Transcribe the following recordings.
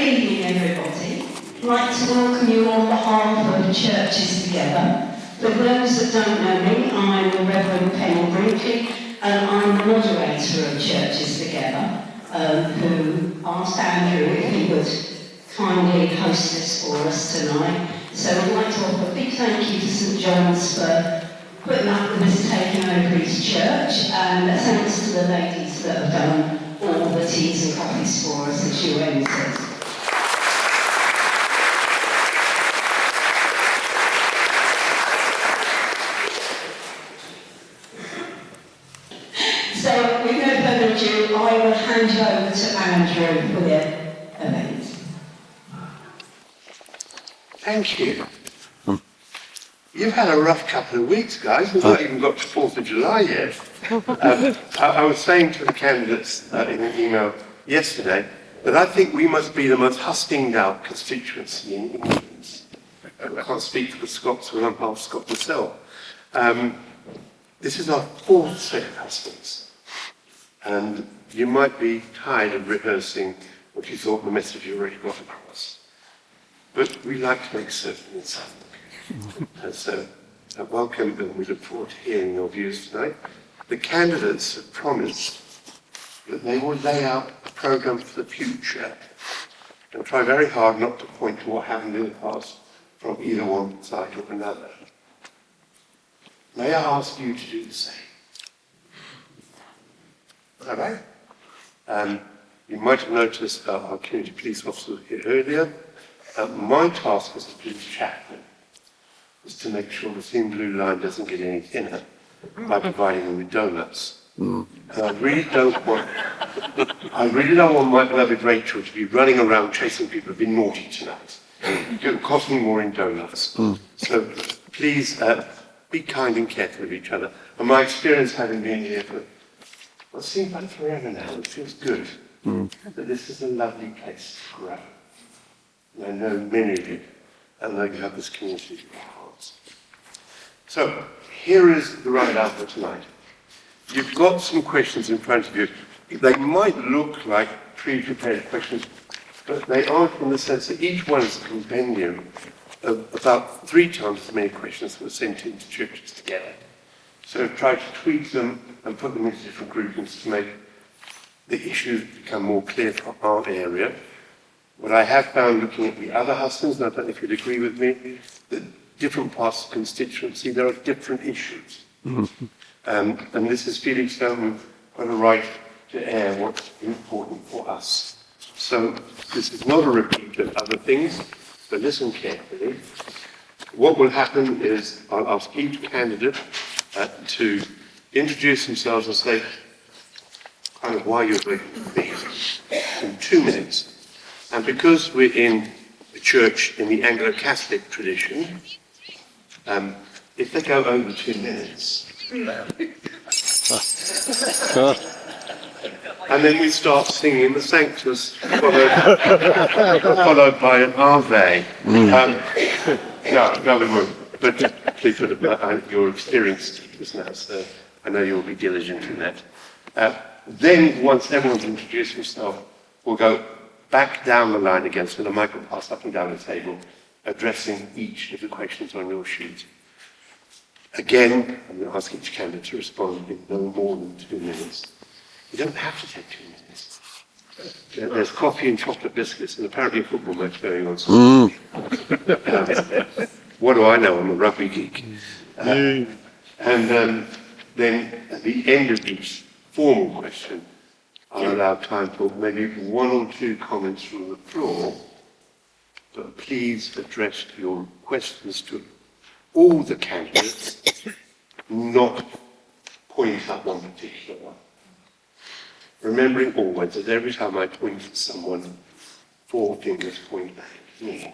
evening, everybody. I'd like to welcome you on behalf of Churches Together. For those that don't know me, I'm the Reverend Penny Brinkley, and I'm the moderator of Churches Together, who asked Andrew if he would kindly host this for us tonight. So I'd like to offer a big thank you to St John's for putting up with us taking over his church, and thanks to the ladies that have done all the teas and coffees for us as you entered. So, with no further ado, I will hand you over to Andrew for the event. Thank you. You've had a rough couple of weeks, guys. We've not even got to 4th of July yet. I was saying to the candidates in an email yesterday that I think we must be the most hustinged out constituency in England. I can't speak for the Scots, but I'm half Scot myself. This is our 4th set of hustings. And you might be tired of rehearsing what you thought the message you already got across. But we like to make certain it's something. So, welcome, and we look forward to hearing your views tonight. The candidates have promised that they will lay out a programme for the future and try very hard not to point to what happened in the past from either one side or another. May I ask you to do the same? All right? You might have noticed our community police officer here earlier. My task as a police chaplain is to make sure the thin blue line doesn't get any thinner by providing them with donuts. And I really don't want my beloved Rachel to be running around chasing people who've been naughty tonight. It will cost me more in donuts. So please be kind and careful of each other. And my experience having been here for what seems like forever now, it feels good that this is a lovely place to grow. And I know many of you, and I have this community in your hearts. So, here is the rundown for tonight. You've got some questions in front of you. They might look like pre-prepared questions, but they aren't, in the sense that each one is a compendium of about 3 times as many questions that were sent into Churches Together. So try to tweak them and put them into different groupings to make the issues become more clear for our area. What I have found looking at the other hustings, and I don't know if you'd agree with me, that different parts of the constituency, there are different issues. And this is Felixstowe, we've got a right to air what's important for us. So this is not a repeat of other things, but listen carefully. What will happen is I'll ask each candidate to introduce themselves and say kind of why you're voting for me in 2 minutes. And because we're in a church in the Anglo-Catholic tradition, if they go over 2 minutes, and then we start singing the Sanctus, followed by an Ave. No, we won't. But please put your experienced teachers now, so I know you'll be diligent in that. Then, once everyone's introduced himself, we'll go back down the line again, so the mic will pass up and down the table, addressing each of the questions on your sheet. Again, I'm going to ask each candidate to respond in no more than 2 minutes. You don't have to take 2 minutes. There's coffee and chocolate biscuits, and apparently a football match going on. What do I know? I'm a rugby geek. And then at the end of each formal question, I'll allow time for maybe 1 or 2 comments from the floor, but please address your questions to all the candidates, not point at one particular one. Remembering always that every time I point at someone, 4 fingers point back at me.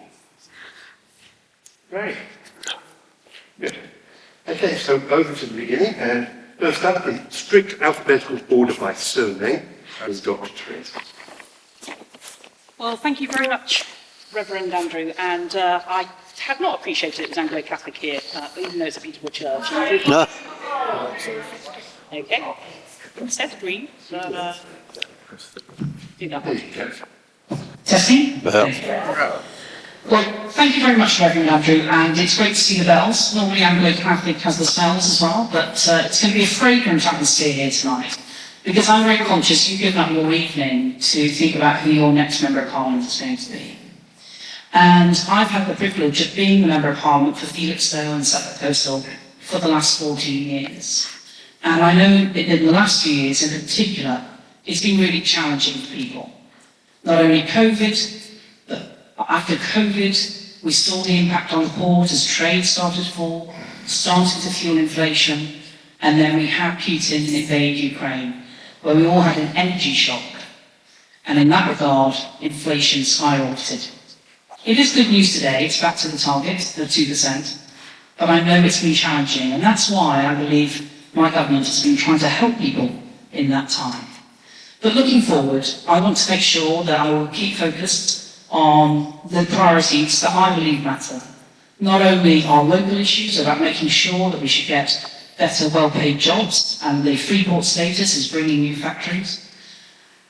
Right. Good. Okay, so over to the beginning, and first up in strict alphabetical order by surname is Dr. Teresa. Well, thank you very much, Reverend Andrew, and I have not appreciated it was Anglo-Catholic here, even though it's a beautiful church. No. Okay. It says green, but do that. There you go. Testing? Yeah. Well, thank you very much, Reverend Andrew, and it's great to see the bells. Normally Anglo-Catholic has the smells as well, but it's going to be a fragrant atmosphere here tonight, because I'm very conscious you've given up your evening to think about who your next Member of Parliament is going to be. And I've had the privilege of being the Member of Parliament for Felixstowe and Suffolk Coastal for the last 14 years. And I know that in the last few years in particular, it's been really challenging for people. Not only COVID, but after COVID, we saw the impact on the port as trade started to fall, started to fuel inflation, and then we had Putin invade Ukraine, where we all had an energy shock. And in that regard, inflation skyrocketed. It is good news today, it's back to the target, the 2%, but I know it's been challenging, and that's why I believe my government has been trying to help people in that time. But looking forward, I want to make sure that I will keep focused on the priorities that I believe matter. Not only our local issues about making sure that we should get better well-paid jobs, and the Freeport status is bringing new factories.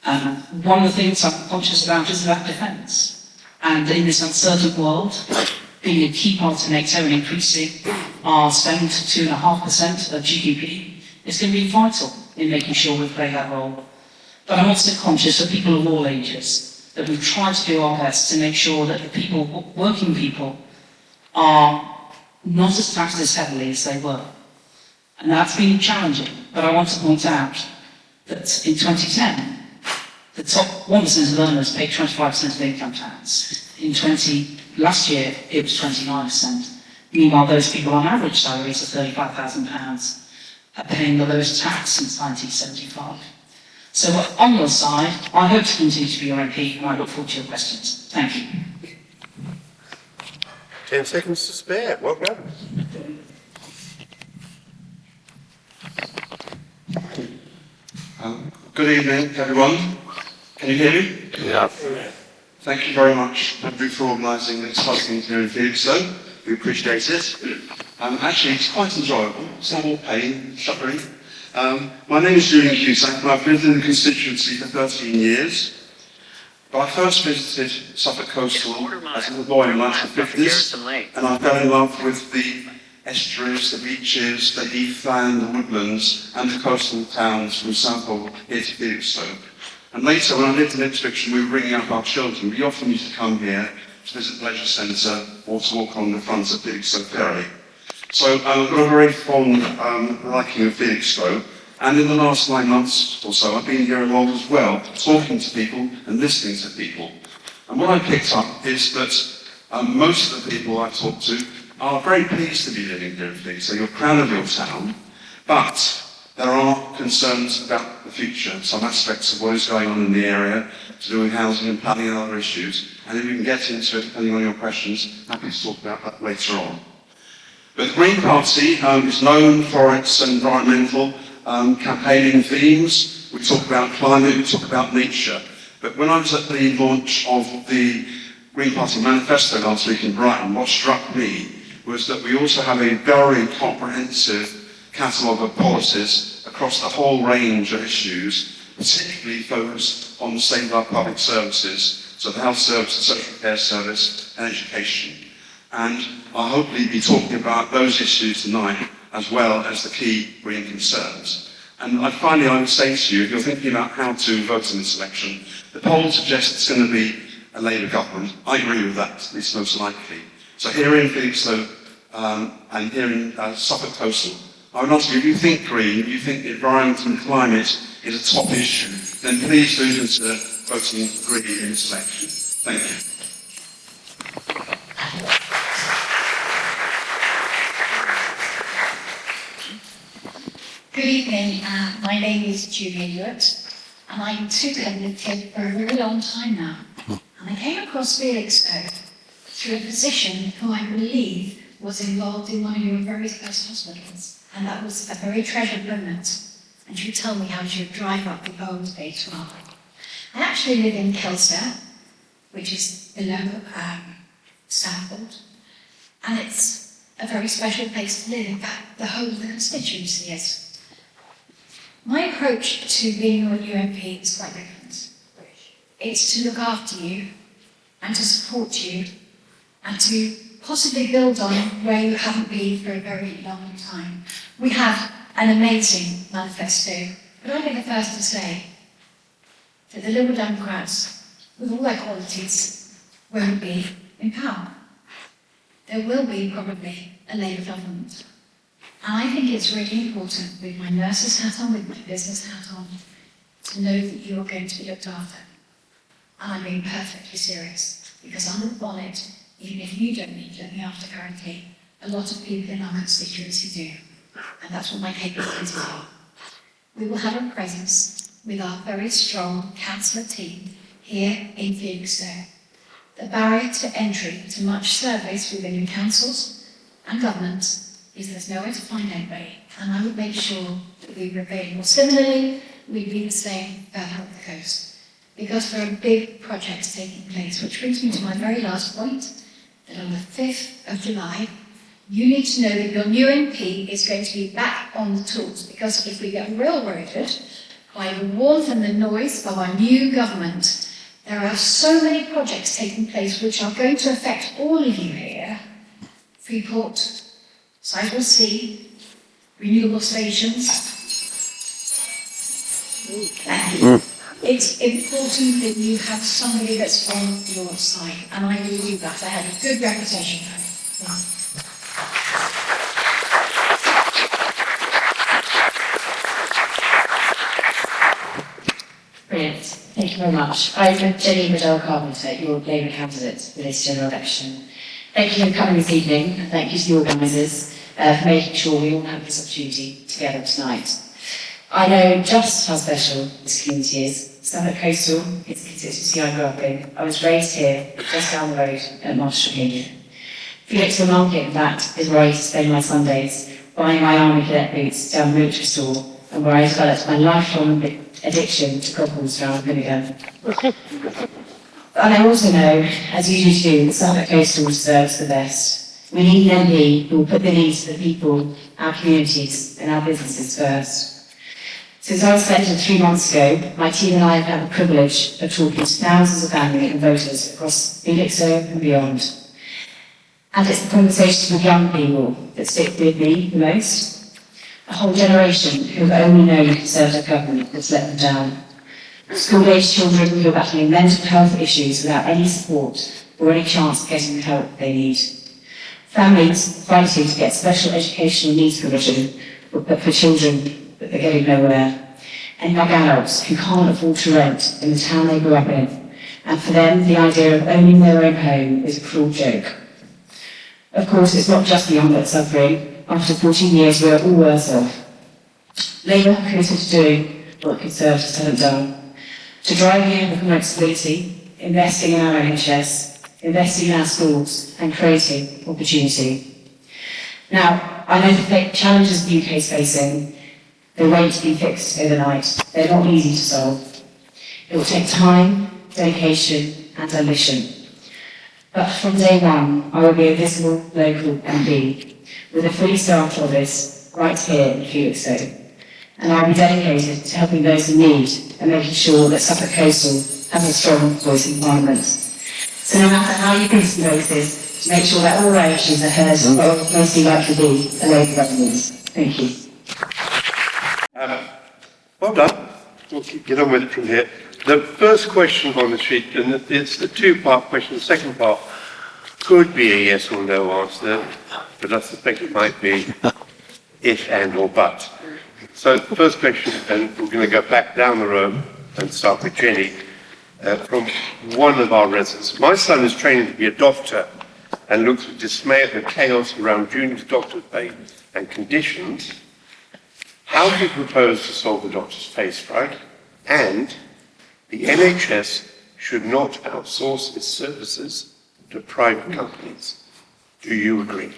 One of the things I'm conscious about is about defence. And in this uncertain world, being a key part of NATO and increasing our spend to 2.5% of GDP is going to be vital in making sure we play that role. But I'm also conscious of people of all ages, that we've tried to do our best to make sure that the people, working people, are not as taxed as heavily as they were. And that's been challenging, but I want to point out that in 2010, the top 1% of earners paid 25% of income tax. Last year, it was 29%. Meanwhile, those people on average salaries of £35,000 are paying the lowest tax since 1975. So on your side, I hope to continue to be your MP, and I look forward to your questions. Thank you. 10 seconds to spare. Welcome. Good evening, everyone. Can you hear me? Yeah. Thank you very much, Andrew, for organising this Hustings here in Felixstowe. We appreciate it. Actually, it's quite enjoyable. It's not all pain, suffering. My name is Julian Cusack, and I've lived in the constituency for 13 years. But I first visited Suffolk Coastal as a little boy in the 1950s, and I fell in love with the estuaries, the beaches, the heathland, the woodlands, and the coastal towns from Southall here to Felixstowe. And later, when I lived in Ipswich and we were bringing up our children, we often used to come here to visit the leisure centre or to walk on the front of Felixstowe Ferry. So I've got a very fond liking of Felixstowe, and in the last 9 months or so I've been here a lot as well, talking to people and listening to people. And what I picked up is that most of the people I talk to are very pleased to be living here in Felixstowe. You're proud of your town, but there are concerns about the future, some aspects of what is going on in the area to do with housing and planning and other issues. And if we can get into it, depending on your questions, happy to talk about that later on. But the Green Party is known for its environmental campaigning themes. We talk about climate, we talk about nature. But when I was at the launch of the Green Party manifesto last week in Brighton, what struck me was that we also have a very comprehensive catalogue of policies across the whole range of issues, particularly focused on the state of our public services, so the health service, the social care service, and education. And I'll hopefully be talking about those issues tonight, as well as the key green concerns. And finally, I would say to you, if you're thinking about how to vote in this election, the polls suggest it's going to be a Labour government. I agree with that, at least most likely. So here in Felixstowe and here in Suffolk Coastal, I would ask you, if you think green, if you think the environment and climate is a top issue, then please do consider voting green in this election. Thank you. Good evening, my name is Julia Hewitt, and I too have lived here for a very long time now. And I came across Felixstowe through a physician who I believe was involved in one of your very first hospitals. And that was a very treasured moment. And she told me how she would drive up the old Gate Road. I actually live in Felixstowe, which is below Stanford. And it's a very special place to live. In fact, the whole of the constituency is. My approach to being your new MP is quite different. It's to look after you and to support you and to possibly build on where you haven't been for a very long time. We have an amazing manifesto, but I'll be the first to say that the Liberal Democrats, with all their qualities, won't be in power. There will be probably a Labour government. And I think it's really important, with my nurse's hat on, with my business hat on, to know that you are going to be looked after. And I'm being perfectly serious, because under the bonnet, even if you don't need looking after currently, a lot of people in our constituency do. And that's what my capabilities are. We will have a presence with our very strong councillor team here in Felixstowe. The barrier to entry to much service within your councils and governments is there's nowhere to find anybody, and I would make sure that we were available. Similarly, we'd be the same further up the coast, because there are big projects taking place, which brings me to my very last point, that on the 5th of July, you need to know that your new MP is going to be back on the tools, because if we get railroaded by the warmth and the noise of our new government, there are so many projects taking place which are going to affect all of you here. Freeport, Sizewell C, renewable stations. Thank you. It's important that you have somebody that's on your side, and I will do that. I have a good reputation for it. Brilliant. Thank you very much. I'm Jenny Riddell Carpenter, your Labour candidate for this general election. Thank you for coming this evening, and thank you to the organisers for making sure we all have this opportunity together tonight. I know just how special this community is. Suffolk Coastal is the constituency I grew up in. I was raised here, just down the road at Marshall Union. Felixstowe Market, in fact, is where I used to spend my Sundays, buying my army cadet boots down the military store, and where I developed my lifelong addiction to goggles around vinegar. And I also know, as you do too, that Suffolk Coastal deserves the best. We need an MP who will put the needs of the people, our communities, and our businesses first. Since I was elected 3 months ago, my team and I have had the privilege of talking to thousands of family and voters across Felixstowe and beyond. And it's the conversations with young people that stick with me the most. A whole generation who have only known a Conservative government that's let them down. School-aged children who are battling mental health issues without any support or any chance of getting the help they need. Families fighting to get special educational needs provision for children but they're getting nowhere. And young adults who can't afford to rent in the town they grew up in. And for them, the idea of owning their own home is a cruel joke. Of course, it's not just the young that's suffering. After 14 years, we're all worse off. Labour have committed to doing what Conservatives haven't done. To driving in economic stability, investing in our NHS, investing in our schools, and creating opportunity. Now, I know the challenges the UK is facing. They won't be fixed overnight. They're not easy to solve. It will take time, dedication, and ambition. But from day one, I will be a visible local MP with a fully staffed office right here in Felixstowe. And I'll be dedicated to helping those in need and making sure that Suffolk Coastal has a strong voice in Parliament. So no matter how you piece the voices, to make sure that all our issues are heard, or mostly likely to be a Labour government. Thank you. Well done. We'll get on with it from here. The first question on the sheet, and it's a two-part question. The second part could be a yes or no answer, but I suspect it might be if and or but. So the first question, and we're going to go back down the road and start with Jenny, from one of our residents. My son is training to be a doctor and looks with dismay at the chaos around junior doctor's pay and conditions. How do you propose to solve the doctor's pay strike? And the NHS should not outsource its services to private companies. Do you agree?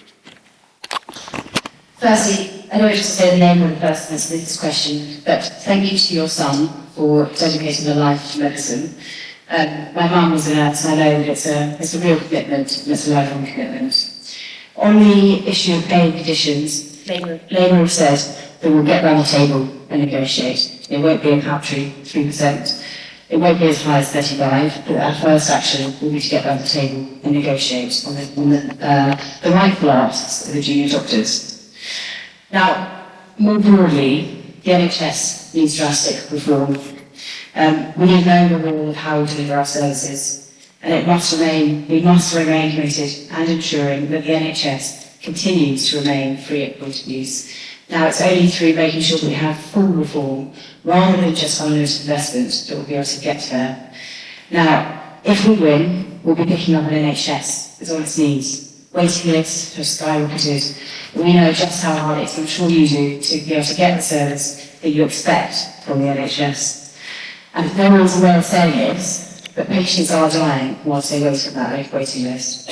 Firstly, I don't want to say the name of the person that's this question, but thank you to your son for dedicating a life to medicine. My mum was a nurse, and I know that it's a real commitment, and it's a lifelong commitment. On the issue of pay conditions, Labour have said that we'll get round the table and negotiate. It won't be a paltry 3%. It won't be as high as 35, but our first action will be to get around the table and negotiate on the rightful asks of the junior doctors. Now, more broadly, the NHS needs drastic reform. We need no rule of how we deliver our services, and we must remain committed and ensuring that the NHS continues to remain free at point of use. Now, it's only through making sure that we have full reform, rather than just unlimited investment, that we'll be able to get there. Now, if we win, we'll be picking up an NHS that's on its knees. Waiting lists have skyrocketed. We know just how hard it is, I'm sure you do, to be able to get the service that you expect from the NHS. And no one's aware of saying this, but patients are dying whilst they wait on that waiting list.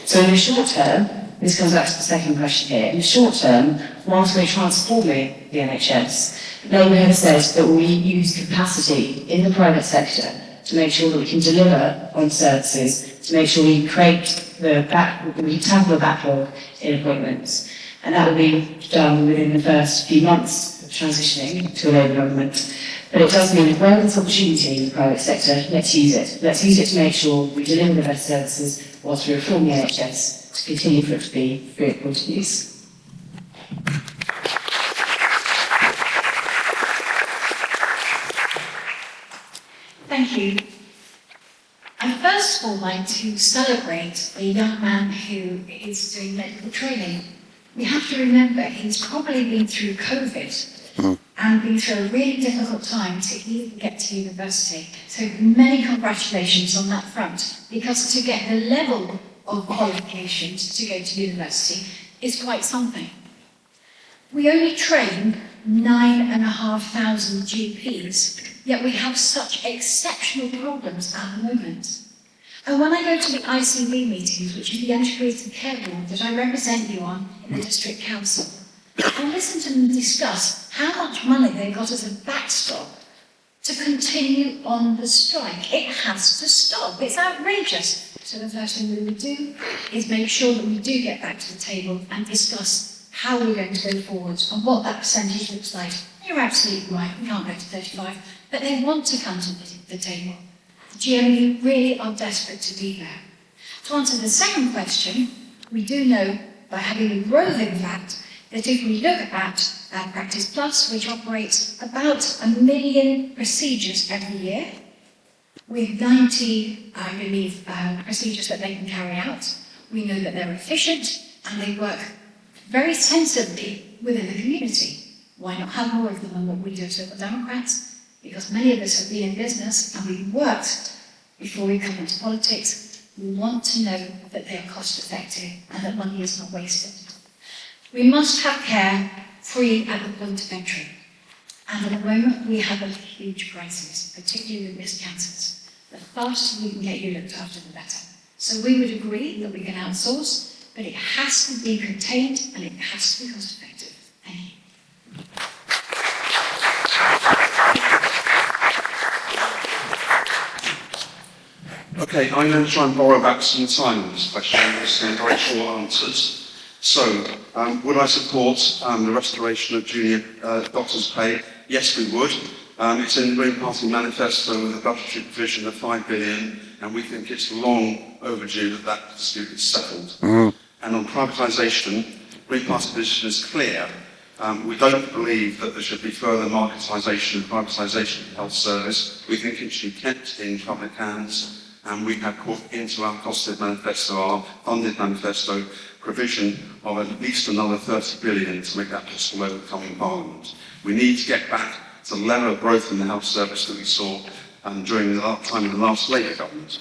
So in the short term, this comes back to the second question here. In the short term, whilst we're transforming the NHS, Labour have said that we use capacity in the private sector to make sure that we can deliver on services, to make sure we create we tackle the backlog in appointments. And that will be done within the first few months of transitioning to a Labour government. But it does mean that where there's opportunity in the private sector, let's use it. Let's use it to make sure we deliver the best services whilst we reform the NHS to continue for it to be free at point of use. Thank you. I'd first of all like to celebrate a young man who is doing medical training. We have to remember he's probably been through COVID and been through a really difficult time to even get to university. So many congratulations on that front, because to get the level of qualifications to go to university is quite something. We only train 9,500 GPs, yet we have such exceptional problems at the moment. And when I go to the ICB meetings, which is the Integrated Care Board that I represent you on in the District Council, I listen to them discuss how much money they got as a backstop to continue on the strike. It has to stop. It's outrageous. So the first thing we would do is make sure that we do get back to the table and discuss how we're going to go forward and what that percentage looks like. You're absolutely right, we can't go to 35, but they want to come to the table. The GMU really are desperate to be there. To answer the second question, we do know by having a roving fact that if we look at Practice Plus, which operates about 1 million procedures every year, with 90, I believe, procedures that they can carry out, we know that they're efficient and they work very sensibly within the community. Why not have more of them than what we do as Liberal Democrats? Because many of us have been in business and we've worked before we come into politics. We want to know that they are cost effective and that money is not wasted. We must have care free at the point of entry. And at the moment we have a huge crisis, particularly with missed cancers. The faster we can get you looked after, the better. So we would agree that we can outsource, but it has to be contained and it has to be cost effective. Thank you. Okay, I'm going to try and borrow back some time on this question, some very short answers. So, would I support the restoration of junior doctors' pay? Yes, we would. It's in the Green Party manifesto with a budgetary provision of 5 billion, and we think it's long overdue that that dispute is settled. And on privatisation, Green Party position is clear. We don't believe that there should be further marketisation and privatisation of the health service. We think it should be kept in public hands, and we have put into our costed manifesto, our funded manifesto, provision of at least another 30 billion to make that possible over the coming Parliament. We need to get back to the level of growth in the health service that we saw during the time of the last Labour government.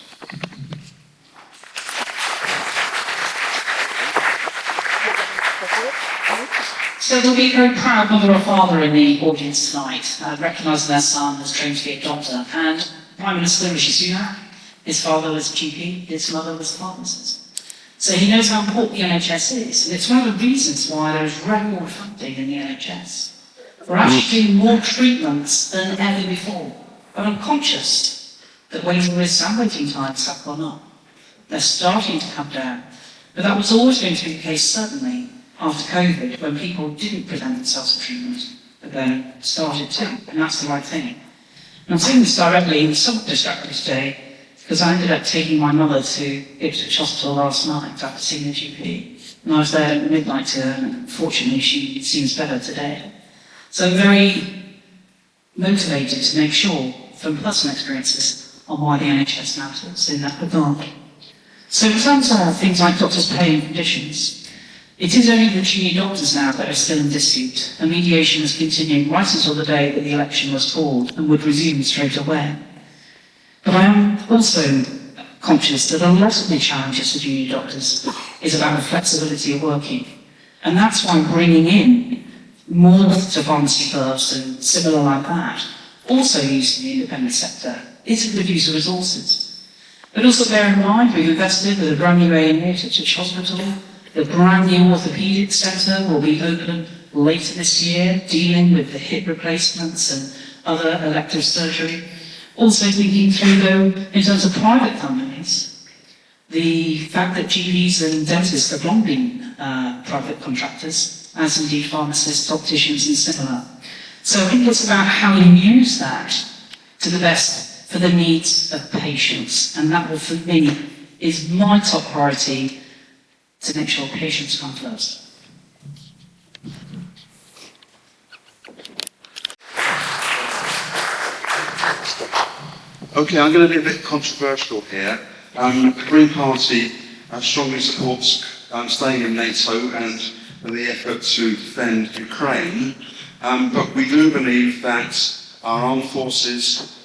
So there'll be a very proud mother or father in the audience tonight, recognising their son as trained to be a doctor. And Prime Minister Rishi Sunak, his father was a GP, his mother was a pharmacist. So he knows how important the NHS is, and it's one of the reasons why there is record funding in the NHS. We're actually doing more treatments than ever before. But I'm conscious that waiting lists and waiting times have gone up. They're starting to come down. But that was always going to be the case, certainly, after COVID, when people didn't present themselves for treatment, but then started to, and that's the right thing. I'm seeing this directly in the Suffolk Coastal today, because I ended up taking my mother to Ipswich Hospital last night after seeing the GP. And I was there at midnight to her, and fortunately she seems better today. So I'm very motivated to make sure, from personal experiences, on why the NHS matters in that regard. So in terms of things like doctors' pay and conditions, it is only the junior doctors now that are still in dispute, and mediation is continuing right until the day that the election was called and would resume straight away. But I am also conscious that a lot of the challenges for junior doctors is about the flexibility of working. And that's why bringing in more to pharmacy first and similar like that, also used in the independent sector, is a good use of resources. But also bear in mind, we've invested with a brand new A&E at Ipswich Hospital. The brand new orthopaedic centre will be open later this year, dealing with the hip replacements and other elective surgery. Also thinking through, though, in terms of private companies, the fact that GPs and dentists have long been private contractors, as indeed pharmacists, opticians and similar. So I think it's about how you use that to the best for the needs of patients. And that will, for me, is my top priority, to make sure patients come first. Okay, I'm going to be a bit controversial here. The Green Party strongly supports staying in NATO and the effort to defend Ukraine, but we do believe that our armed forces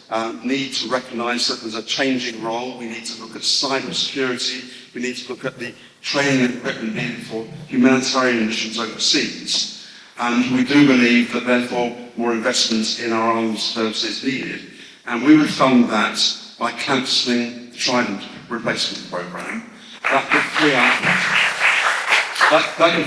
need to recognise that there's a changing role. We need to look at cyber security. We need to look at the training and equipment needed for humanitarian missions overseas. And we do believe that therefore more investment in our armed services is needed. And we would fund that by cancelling the Trident replacement programme. That could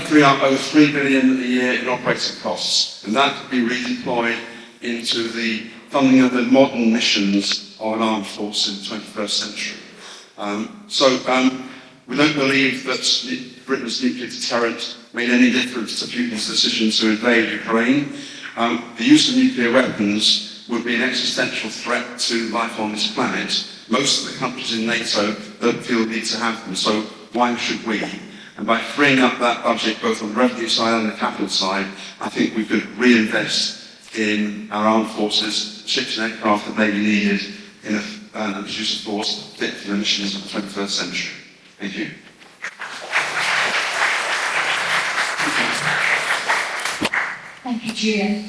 free up over £3 billion a year in operating costs, and that could be redeployed into the funding of the modern missions of an armed force in the 21st century. We don't believe that Britain's nuclear deterrent made any difference to Putin's decision to invade Ukraine. The use of nuclear weapons would be an existential threat to life on this planet. Most of the countries in NATO don't feel the need to have them, so why should we? And by freeing up that budget, both on the revenue side and the capital side, I think we could reinvest in our armed forces, ships and aircraft that may be needed in a use of force fit for the missions of the 21st century. Thank you. Thank you, Julian.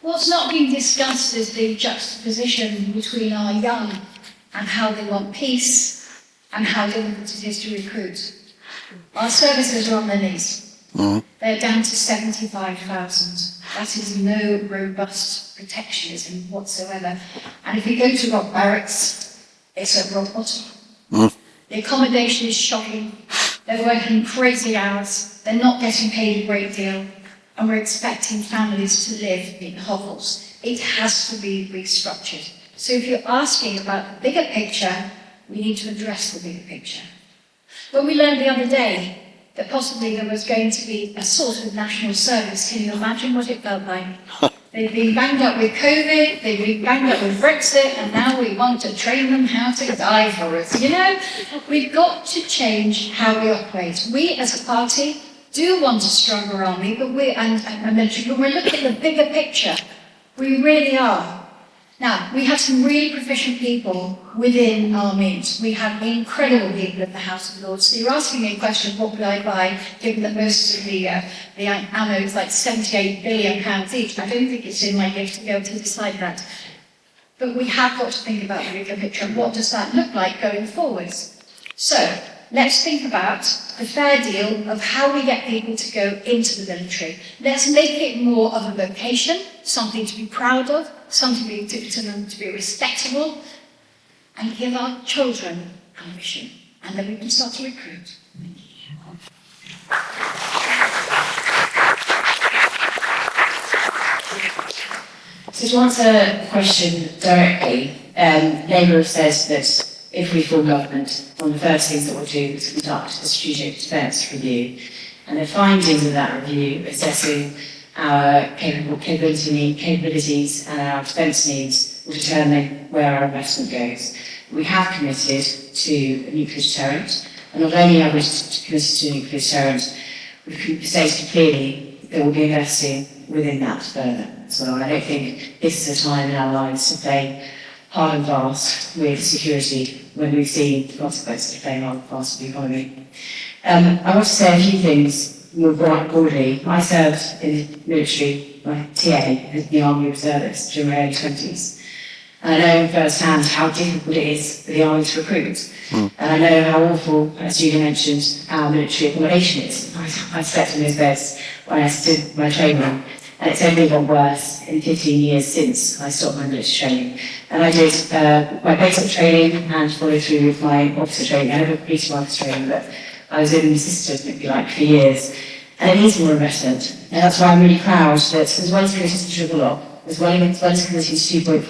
What's not being discussed is the juxtaposition between our young and how they want peace and how difficult it is to recruit. Our services are on their knees. They're down to 75,000. That is no robust protectionism whatsoever. And if you go to rock barracks, it's at rock bottom. The accommodation is shocking. They're working crazy hours. They're not getting paid a great deal. And we're expecting families to live in hovels. It has to be restructured. So if you're asking about the bigger picture, we need to address the bigger picture. When we learned the other day that possibly there was going to be a sort of national service, can you imagine what it felt like? They've been banged up with COVID, they've been banged up with Brexit, and now we want to train them how to die for us. You know, we've got to change how we operate. We as a party do want a stronger army, but and military, but we're looking at the bigger picture. We really are. Now, we have some really proficient people within our means. We have incredible people in the House of Lords. So you're asking me a question, what would I buy, given that most of the ammo is like £78 billion each. I don't think it's in my gift to be able to decide that. But we have got to think about the bigger picture. What does that look like going forwards? So, let's think about the fair deal of how we get people to go into the military. Let's make it more of a vocation, something to be proud of, something to them to be respectable, and give our children ambition. And then we can start to recruit. So to answer the question directly, Labour have said that if we form government, one of the first things that we'll do is conduct a strategic defence review. And the findings of that review, assessing our capabilities and our defence needs will determine where our investment goes. We have committed to a nuclear deterrent, and not only have we committed to a nuclear deterrent, we've stated clearly that we'll be investing within that further as well. And I don't think this is a time in our lives to play hard and fast with security when we've seen the consequences of playing hard and fast with the economy. I want to say a few things more broadly. I served in the military, my TA, in the Army Reservists during my early 20s. And I know firsthand how difficult it is for the Army to recruit. And I know how awful, as Julia mentioned, our military accommodation is. I slept in those beds when I did my training, and it's only got worse in 15 years since I stopped my military training. And I did my basic training and followed through with my officer training. I never completed my officer training, but I was in the assistant, if you like, for years. And it needs more investment. And that's why I'm really proud that as well as committing to triple lock, as well as committing to 2.5%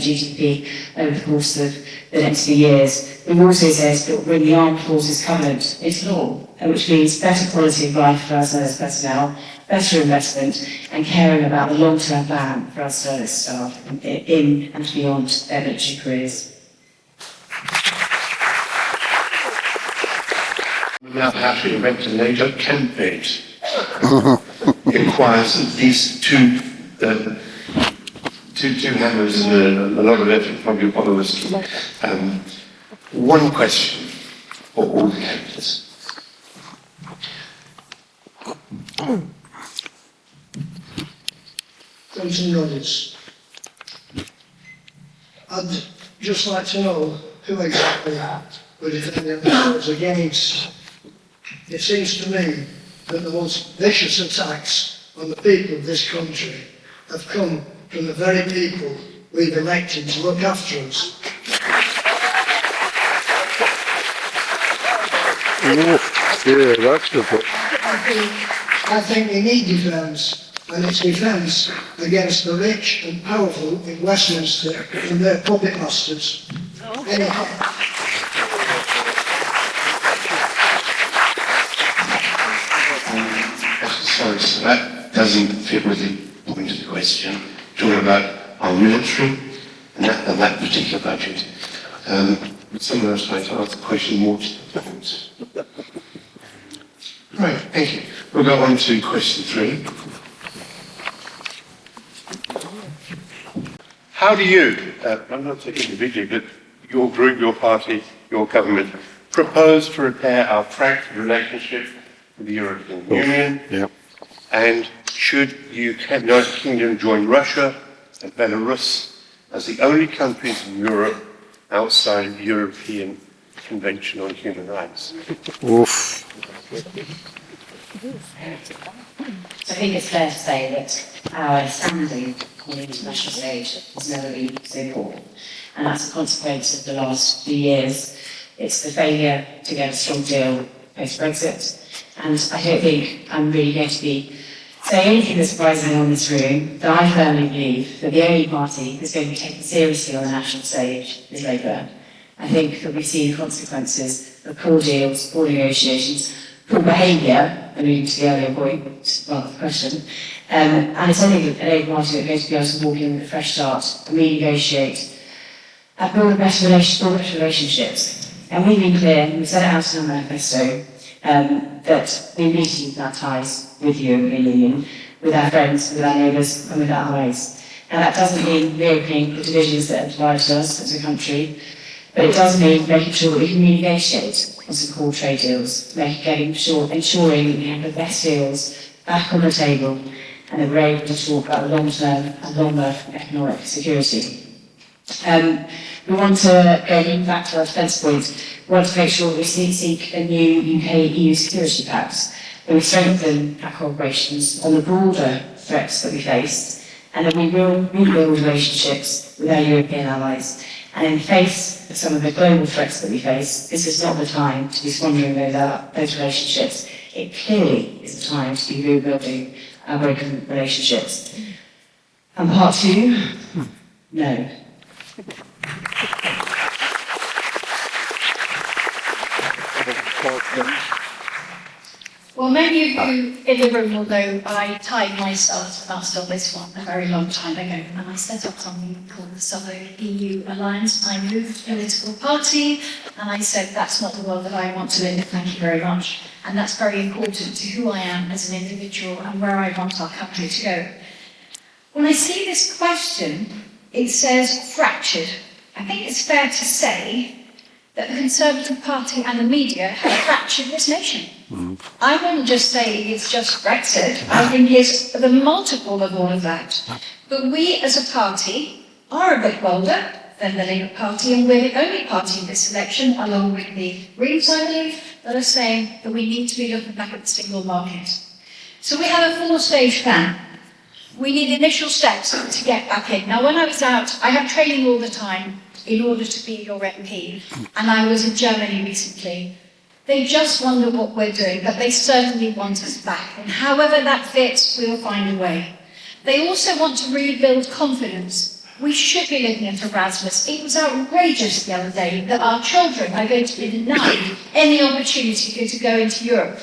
GDP over the course of the next few years, we've also said that we'll bring the Armed Forces Covenant into law, which means better quality of life for our service personnel, better investment, and caring about the long-term plan for our service staff in and beyond their military careers. Now how to invent a NATO campaign. It requires at least two hammers and a lot of effort from your followers. One question for all the candidates. Quentin Rogers. I'd just like to know who exactly would defend themselves against. It seems to me that the most vicious attacks on the people of this country have come from the very people we've elected to look after us. Yeah, that's the book. I think we need defence, and it's defence against the rich and powerful in Westminster and their puppet masters. Sorry, so that doesn't fit with the point of the question. Talking about our military and that particular budget. Someone else might ask the question more to the point. Right, thank you. We'll go on to question 3. How do you, I'm not saying individually, but your group, your party, your government, propose to repair our fractured relationship with the European Union? Yep. And should the United Kingdom join Russia and Belarus as the only countries in Europe outside the European Convention on Human Rights? Oof. So I think it's fair to say that our standing on the international stage has never been so poor. And that's a consequence of the last few years. It's the failure to get a strong deal post-Brexit. And I don't think I'm really going to be saying anything that's surprising on this room, that I firmly believe that the only party that's going to be taken seriously on the national stage is Labour. I think that we've seen the consequences of poor deals, poor negotiations, poor behaviour, alluding to the earlier point, well, the question, and it's only the Labour Party that's going to be able to walk in with a fresh start and renegotiate and build better relationships. And we've been clear, we set it out in our manifesto, that we're meeting our ties with the European Union, with our friends, with our neighbours and with our allies. And that doesn't mean reopening the divisions that have divided us as a country, but it does mean making sure that we can renegotiate on some core trade deals, ensuring that we have the best deals back on the table and that we're able to talk about the long-term and longer economic security. We want to, going back to our defence point, we want to make sure that we seek a new UK-EU security pact, that we strengthen our cooperations on the broader threats that we face, and that we will rebuild relationships with our European allies. And in the face of some of the global threats that we face, this is not the time to be squandering those relationships. It clearly is the time to be rebuilding our broken relationships. And part 2, no. Well, Well, many of you in the room will know I tied myself to that on this one a very long time ago, and I set up something called the Southern EU Alliance. I moved political party, and I said that's not the world that I want to live in. Thank you very much. And that's very important to who I am as an individual and where I want our country to go. When I see this question, it says fractured. I think it's fair to say that the Conservative Party and the media have fractured this nation. I wouldn't just say it's just Brexit. I think it's the multiple of all of that. But we as a party are a bit bolder than the Labour Party, and we're the only party in this election, along with the Greens, I believe, that are saying that we need to be looking back at the single market. So we have a four-stage plan. We need initial steps to get back in. Now, when I was out, I have training all the time in order to be your MP, and I was in Germany recently. They just wonder what we're doing, but they certainly want us back. And however that fits, we'll find a way. They also want to rebuild confidence. We should be looking at Erasmus. It was outrageous the other day that our children are going to be denied any opportunity to go into Europe.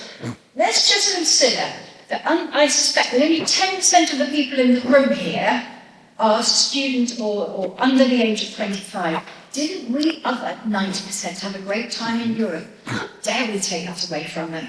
Let's just consider that I suspect that only 10% of the people in the room here are students or under the age of 25. Didn't we other 90% have a great time in Europe? How dare we take that away from them?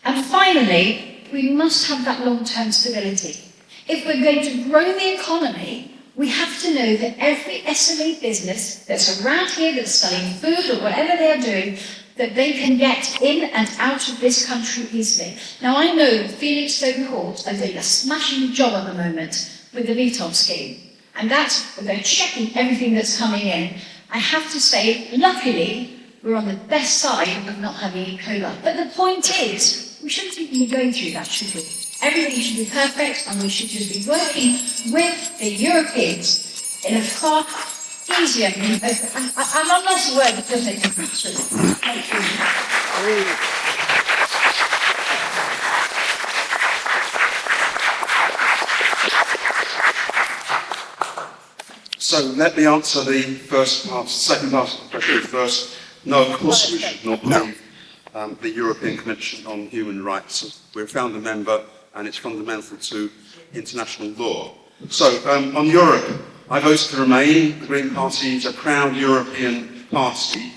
And finally, we must have that long-term stability. If we're going to grow the economy, we have to know that every SME business that's around here that's selling food or whatever they're doing, that they can get in and out of this country easily. Now, I know Felixstowe Court are doing a smashing job at the moment with the VTOL scheme, and that's they're checking everything that's coming in. I have to say, luckily, we're on the best side of not having E. coli. But the point is, we shouldn't even be going through that, should we? Everything should be perfect, and we should just be working with the Europeans in a far easier. I'm not lost a word because they different. Thank you. So let me answer the first part, second part of the question first. No, of course we should not leave the European Convention on Human Rights. We're a founder member and it's fundamental to international law. So on Europe, I voted to remain. The Green Party is a proud European party.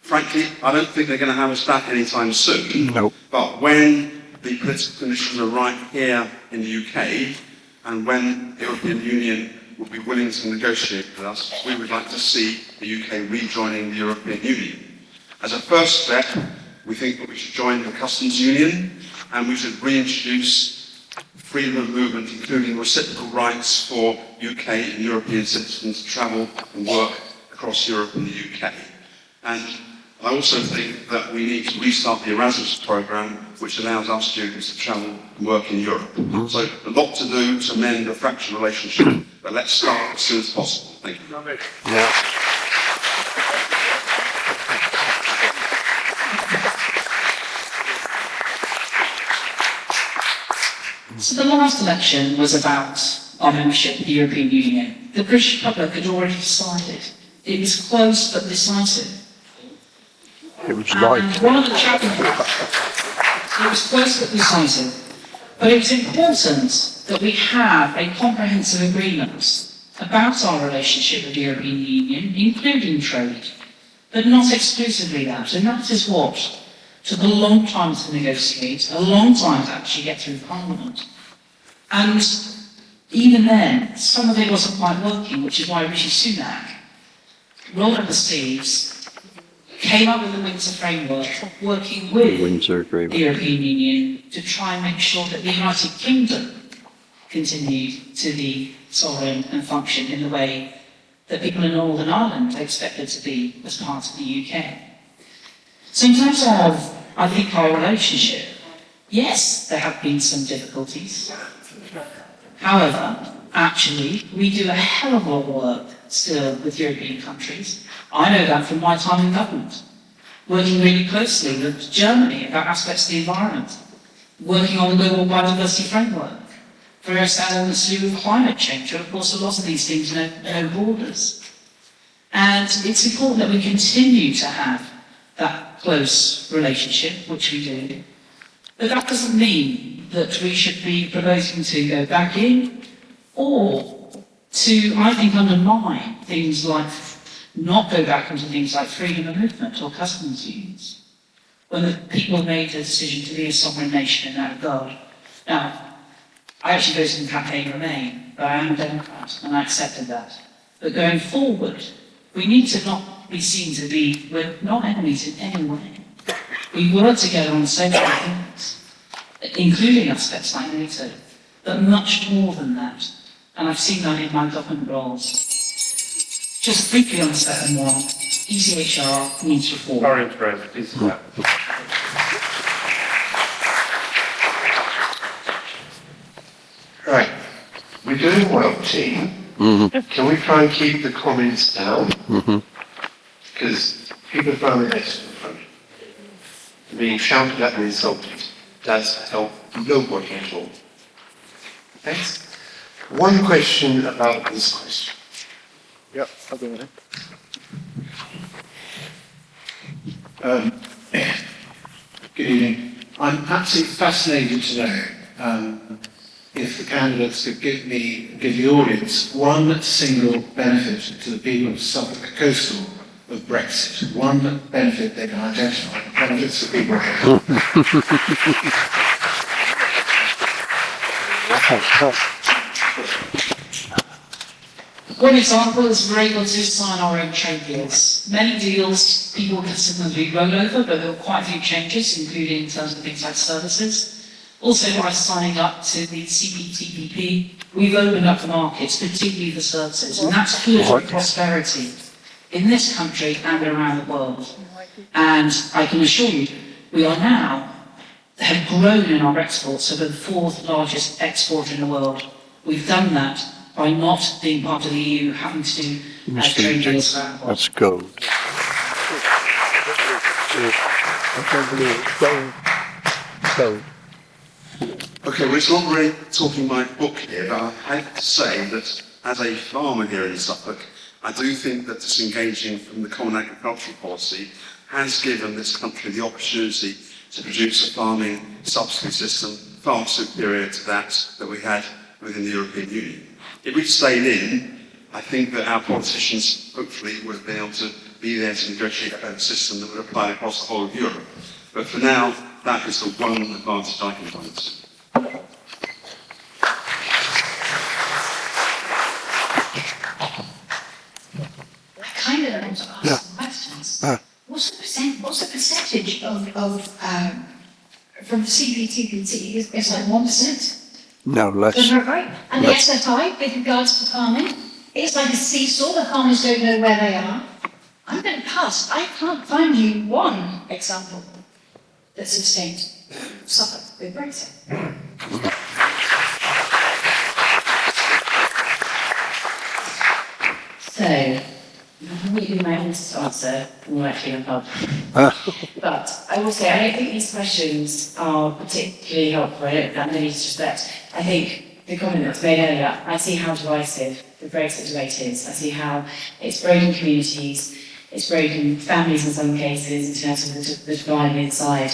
Frankly, I don't think they're going to have us back anytime soon. No. But when the political conditions are right here in the UK, and when the European Union will be willing to negotiate with us, we would like to see the UK rejoining the European Union. As a first step, we think that we should join the customs union, and we should reintroduce freedom of movement, including reciprocal rights for UK and European citizens to travel and work across Europe and the UK. And I also think that we need to restart the Erasmus programme, which allows our students to travel and work in Europe. So a lot to do to mend a fractured relationship, but let's start as soon as possible. Thank you. Yeah. So the last election was about our membership of the European Union. The British public had already decided. It was close but decisive. It was like. And one of the challenges, it was close but decisive. But it was important that we have a comprehensive agreement about our relationship with the European Union, including trade, but not exclusively that. And that is what took a long time to negotiate, a long time to actually get through Parliament. And even then, some of it wasn't quite working, which is why Rishi Sunak rolled up the sleeves, came up with the Windsor Framework, working with the European Union to try and make sure that the United Kingdom continued to be sovereign and function in the way that people in Northern Ireland expected to be as part of the UK. So in terms of, I think, our relationship, yes, there have been some difficulties. However, actually, we do a hell of a lot of work still with European countries. I know that from my time in government, working really closely with Germany about aspects of the environment, working on the global biodiversity framework, various elements to do with climate change, and of course a lot of these things know no borders. And it's important that we continue to have that close relationship, which we do. But that doesn't mean that we should be proposing to go back in or to, I think, undermine things like, not go back into things like freedom of movement or customs unions, when the people made the decision to be a sovereign nation in that regard. Now, I actually voted in campaign Remain, but I am a Democrat, and I accepted that. But going forward, we need to not be seen to be, we're not enemies in any way. We work together on so many things, including aspects like NATO, but much more than that. And I've seen that in my government roles. Just briefly on the second one, ECHR needs reform. Sorry, Trent, please. Right, we're doing well, team. Can we try and keep the comments down? Because people find it excellent. Being shouted at and insulted does help nobody at all. Thanks. One question about this question. Yep, I'll go with it. Good evening. I'm absolutely fascinated to know if the candidates could give the audience one single benefit to the people of Suffolk Coastal of Brexit. One benefit they can identify. Benefits to people. One example is we're able to sign our own trade deals. Many deals, people consider them to be rollover, but there were quite a few changes, including in terms of things like services. Also, by signing up to the CPTPP, we've opened up the markets, particularly for services, and that's good for prosperity in this country and around the world. And I can assure you, we are now, have grown in our exports, so we're the fourth largest exporter in the world. We've done that by not being part of the EU, having to do trade deals around the world. Let's go. Okay, well, it's not really talking my book here, but I have to say that as a farmer here in Suffolk, I do think that disengaging from the Common Agricultural Policy has given this country the opportunity to produce a farming subsidy system far superior to that we had within the European Union. If we'd stayed in, I think that our politicians hopefully would have been able to be there to negotiate a better system that would apply across the whole of Europe. But for now, that is the one advantage I can find. I kind of want to ask some questions. What's the percentage of from the CPTPP? It's like 1%. No, less. Isn't that right? And the SFI, with regards to farming, it's like a seesaw. The farmers don't know where they are. I'm going to pass. I can't find you one example that sustained Suffolk with Brexit. So, you might want to answer more actually on pub. But I will say, I don't think these questions are particularly helpful. I don't that many disrespect. I think the comment that was made earlier, I see how divisive the Brexit debate is. I see how it's broken communities, it's broken families in some cases, in terms of the divide inside.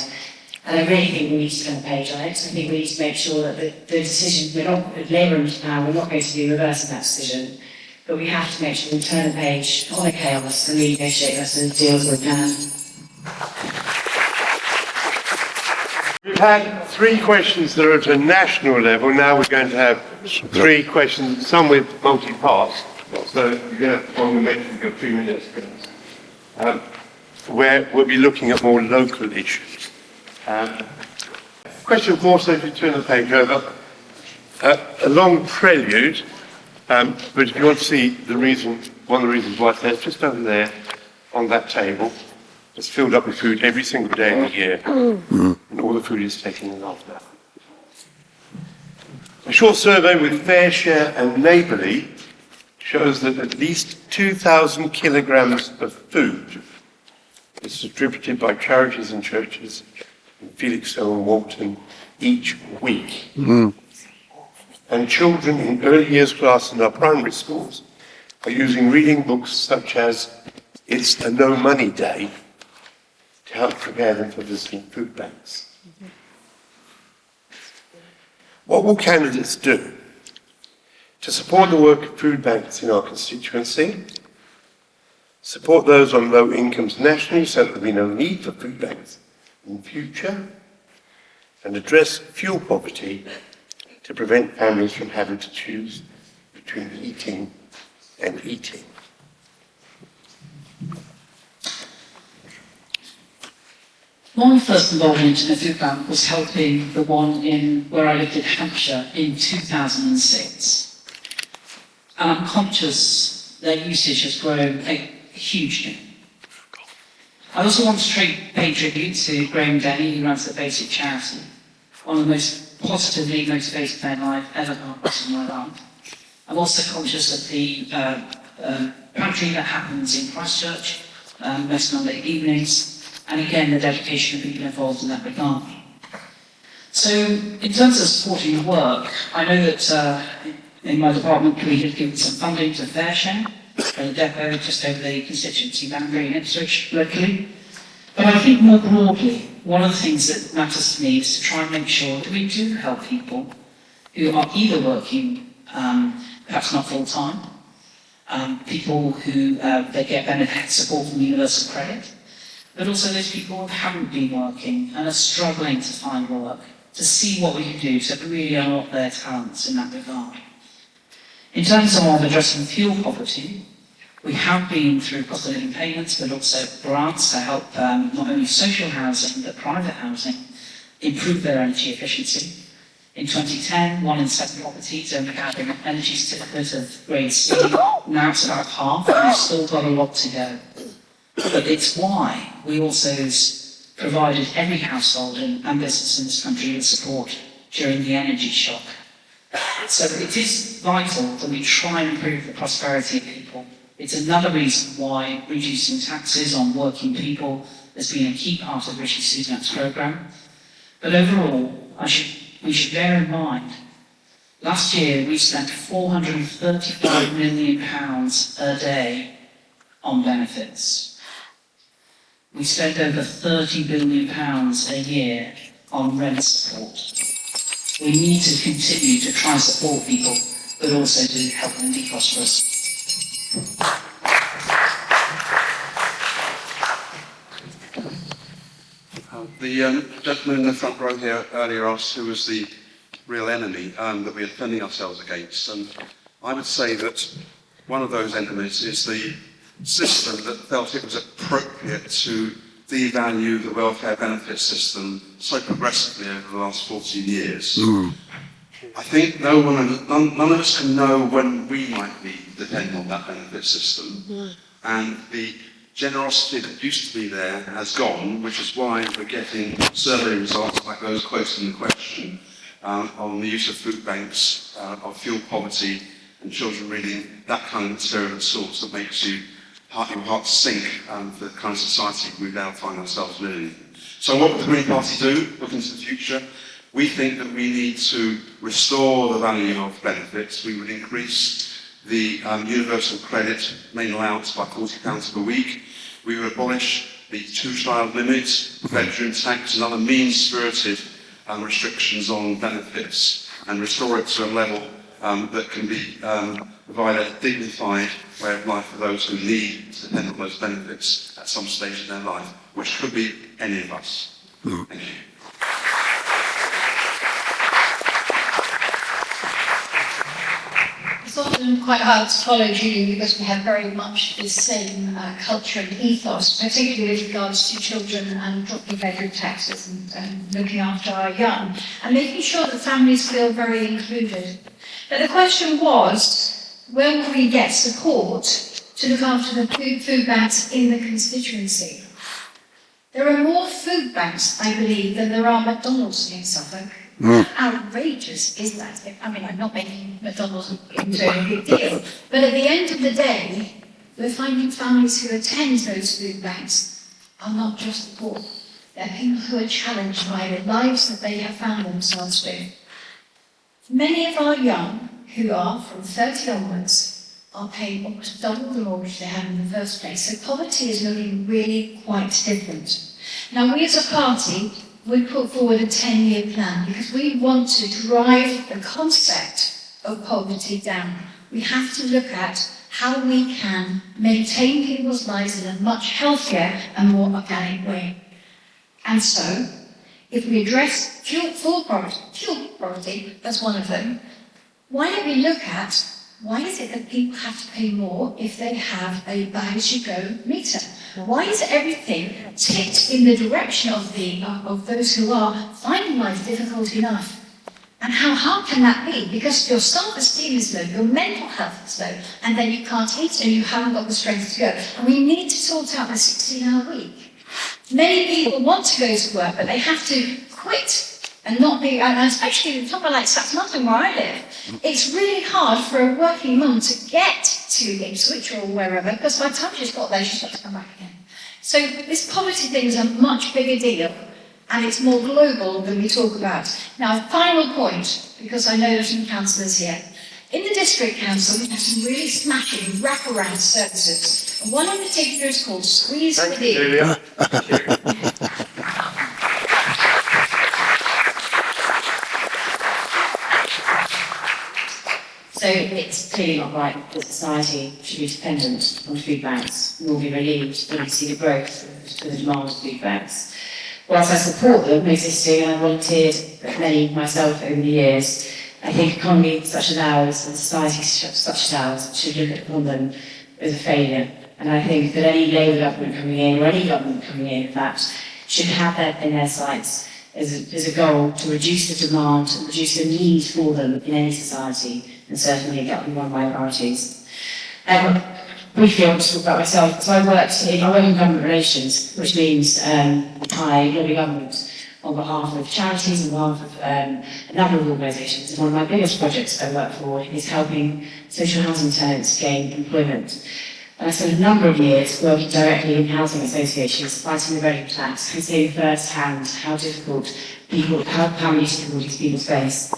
And I really think we need to turn the page on it. I think we need to make sure that the decision, we're not, Labour into power, we're not going to be reversing that decision. But we have to make sure we turn the page on the chaos and renegotiate us and deals we can. We've had 3 questions that are at a national level. Now we're going to have 3 questions, some with multi-parts. So you're going to want to mention your 3 minutes, where we'll be looking at more local issues. Question 4, so if you turn the page over, a long prelude. But if you want to see the reason, one of the reasons why it's there, it's just over there on that table. It's filled up with food every single day of the year, and all the food is taken after. A short survey with Fair Share and Neighbourly shows that at least 2,000 kilograms of food is distributed by charities and churches in Felixstowe and Walton each week. And children in early years class in our primary schools are using reading books such as It's a No Money Day to help prepare them for visiting food banks. What will candidates do to support the work of food banks in our constituency, support those on low incomes nationally so that there will be no need for food banks in the future, and address fuel poverty to prevent families from having to choose between heating and eating? My first involvement in a food bank was helping the one where I lived in Hampshire in 2006. And I'm conscious their usage has grown hugely. I also want to pay tribute to Graham Denny, who runs the Basic Charity, one of the most positively motivated men I've ever come across in my life. I'm also conscious of the pantry that happens in Christchurch most Monday evenings, and again the dedication of people involved in that regard. So in terms of supporting the work, I know that in my department we had given some funding to FareShare, a depot just over the constituency boundary in Ipswich locally. But I think more broadly, one of the things that matters to me is to try and make sure that we do help people who are either working, perhaps not full-time, people who they get benefit support from universal credit, but also those people who haven't been working and are struggling to find work, to see what we can do to really unlock their talents in that regard. In terms of addressing fuel poverty, we have been through cost of living payments, but also grants to help not only social housing, but private housing improve their energy efficiency. In 2010, 1 in 7 properties only had an energy certificate of grade C. Now it's about half, and we've still got a lot to go. But it's why we also provided every household and business in this country with support during the energy shock. So it is vital that we try and improve the prosperity of people. It's another reason why reducing taxes on working people has been a key part of Rishi Sunak's programme. But overall, we should bear in mind, last year we spent £435 million a day on benefits. We spent over £30 billion a year on rent support. We need to continue to try and support people, but also to help them be prosperous. The gentleman in the front row here earlier asked who was the real enemy that we are defending ourselves against. And I would say that one of those enemies is the system that felt it was appropriate to devalue the welfare benefit system so progressively over the last 14 years. I think none of us can know when we might be depending on that benefit system. And the generosity that used to be there has gone, which is why we're getting survey results like those quoted in the question on the use of food banks, of fuel poverty, and children reading that kind of material at source that makes your heart sink for the kind of society we now find ourselves living in. So what would the Green Party do, looking to the future? We think that we need to restore the value of benefits. We would increase the universal credit main allowance by £40 per week. We would abolish the 2-child limit, bedroom tax and other mean-spirited restrictions on benefits, and restore it to a level that can be provide a dignified way of life for those who need to depend on those benefits at some stage in their life, which could be any of us. Thank you. It's often quite hard to follow Julie because we have very much the same culture and ethos, particularly with regards to children and dropping bedroom taxes and looking after our young, and making sure that families feel very included. But the question was, when will we get support to look after the food banks in the constituency? There are more food banks, I believe, than there are McDonald's in Suffolk. Outrageous is that? I mean, I'm not making McDonald's into a big deal, but at the end of the day, we're finding families who attend those food banks are not just the poor. They're people who are challenged by the lives that they have found themselves with. Many of our young, who are from 30 onwards, are paying almost double the mortgage they had in the first place. So poverty is looking really quite different. Now, we as a party we put forward a 10-year plan because we want to drive the concept of poverty down. We have to look at how we can maintain people's lives in a much healthier and more organic way. And so, if we address fuel poverty, that's one of them, why don't we look at why is it that people have to pay more if they have a buy-as-you-go meter? Why is everything tipped in the direction of those who are finding life difficult enough? And how hard can that be? Because your self-esteem is low, your mental health is low, and then you can't eat and you haven't got the strength to go. And we need to sort out the 16-hour week. Many people want to go to work, but they have to quit and not be, and especially in somewhere like Southampton where I live, it's really hard for a working mum to get to Ipswich or wherever, because by the time she's got there, she's got to come back again. So this poverty thing is a much bigger deal, and it's more global than we talk about. Now, final point, because I know there's some councillors here. In the district council, we have some really smashing wraparound services. And one in particular is called Squeeze Thank Within. you, Julia. So it's clearly not right that society should be dependent on food banks, nor be relieved when we see the growth of the demand for food banks. Whilst I support them existing, and I volunteered at many myself over the years, I think economies such as ours and societies such as ours should look upon them as a failure. And I think that any Labour government coming in, or any government coming in fact, should have that in their sights as a goal to reduce the demand and reduce the need for them in any society, and certainly that would be one of my priorities. Briefly, I'll just talk about myself. So I work in government relations, which means I lobby government on behalf of charities, on behalf of a number of organisations. And one of my biggest projects I work for is helping social housing tenants gain employment. And I spent a number of years working directly in housing associations, fighting the revenue tax, and seeing firsthand how many difficulties people face.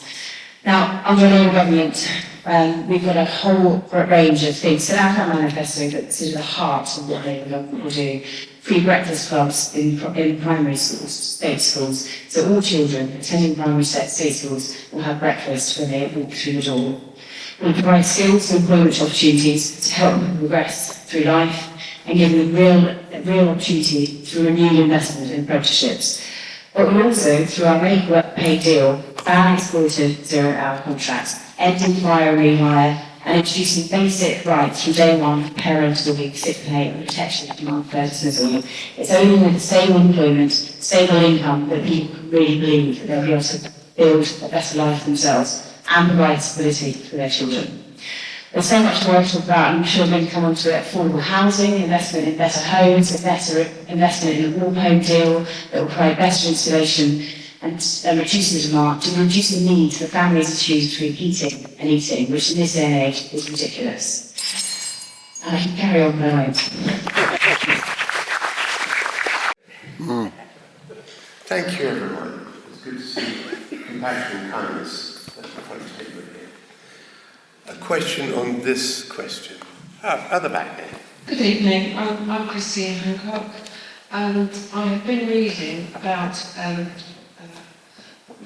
Now, under a Labour government, we've got a whole range of things set out in our manifesto that is the heart of what Labour government will do. Free breakfast clubs in primary schools, state schools, so all children attending primary state schools will have breakfast when they walk through the door. We'll provide skills and employment opportunities to help them progress through life and give them real opportunity through renewed investment in apprenticeships. But we'll also, through our Make Work Pay deal, ban exploited zero-hour contracts, ending fire rehire, and introducing basic rights from day one for parental leave, sick pay, and protection from unfair dismissal. It's only with stable employment, stable income, that people can really believe that they'll be able to build a better life for themselves and provide stability for their children. There's so much more to talk about, and I'm sure we're going to come on to affordable housing, investment in better homes, investment in a warm home deal that will provide better installation and reduce the demand, to reduce the need for families to choose between heating and eating, which in this day and age is ridiculous. And I can carry on my life. Thank you, everyone. It's good to see compassion and kindness. That's what I'm taking here. A question on this question. Other back there. Good evening. I'm Christine Hancock, and I have been reading about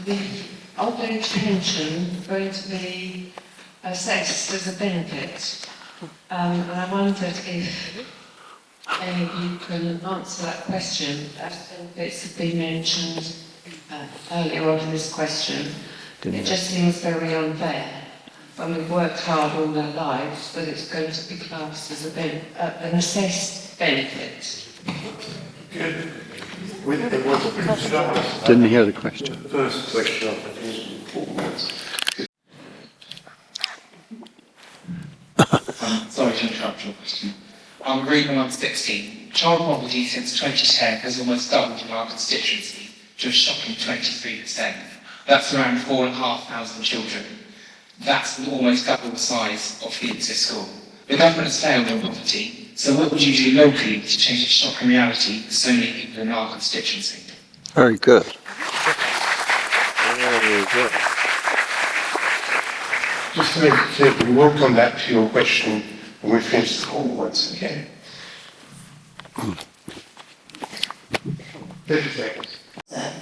the old age pension going to be assessed as a benefit, and I wondered if any of you can answer that question, as benefits have been mentioned earlier on in this question. It just seems very unfair when we've worked hard all our lives, but it's going to be classed as an assessed benefit. Good. Didn't hear the question. The first question. Sorry to interrupt your question. I'm reading on 16. Child poverty since 2010 has almost doubled in our constituency to a shocking 23%. That's around 4,500 children. That's almost double the size of Felixstowe School. The government has failed on poverty, so what would you do locally to change the shocking reality for so many people in our constituency? Very good. Very good. Just to make it clear, we will come back to your question when we finish the call once again. 30 seconds.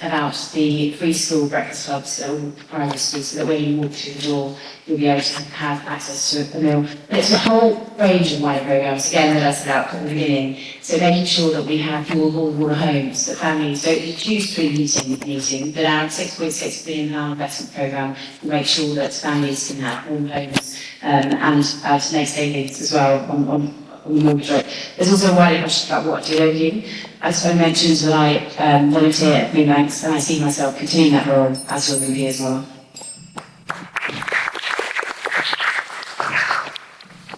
about the free school breakfast clubs at all primary schools, so that when you walk through the door, you'll be able to have access to a meal. And it's a whole range of wider programs, again, that I set out at the beginning. So making sure that we have more water homes, that families don't need to choose between heating, but our £6.6 billion investment programme will make sure that families can have warm homes and to make savings as well on the mortgage rate. There's also a wider question about what do they do. As I mentioned, that I volunteer at Green Banks, and I see myself continuing that role as your MP as well.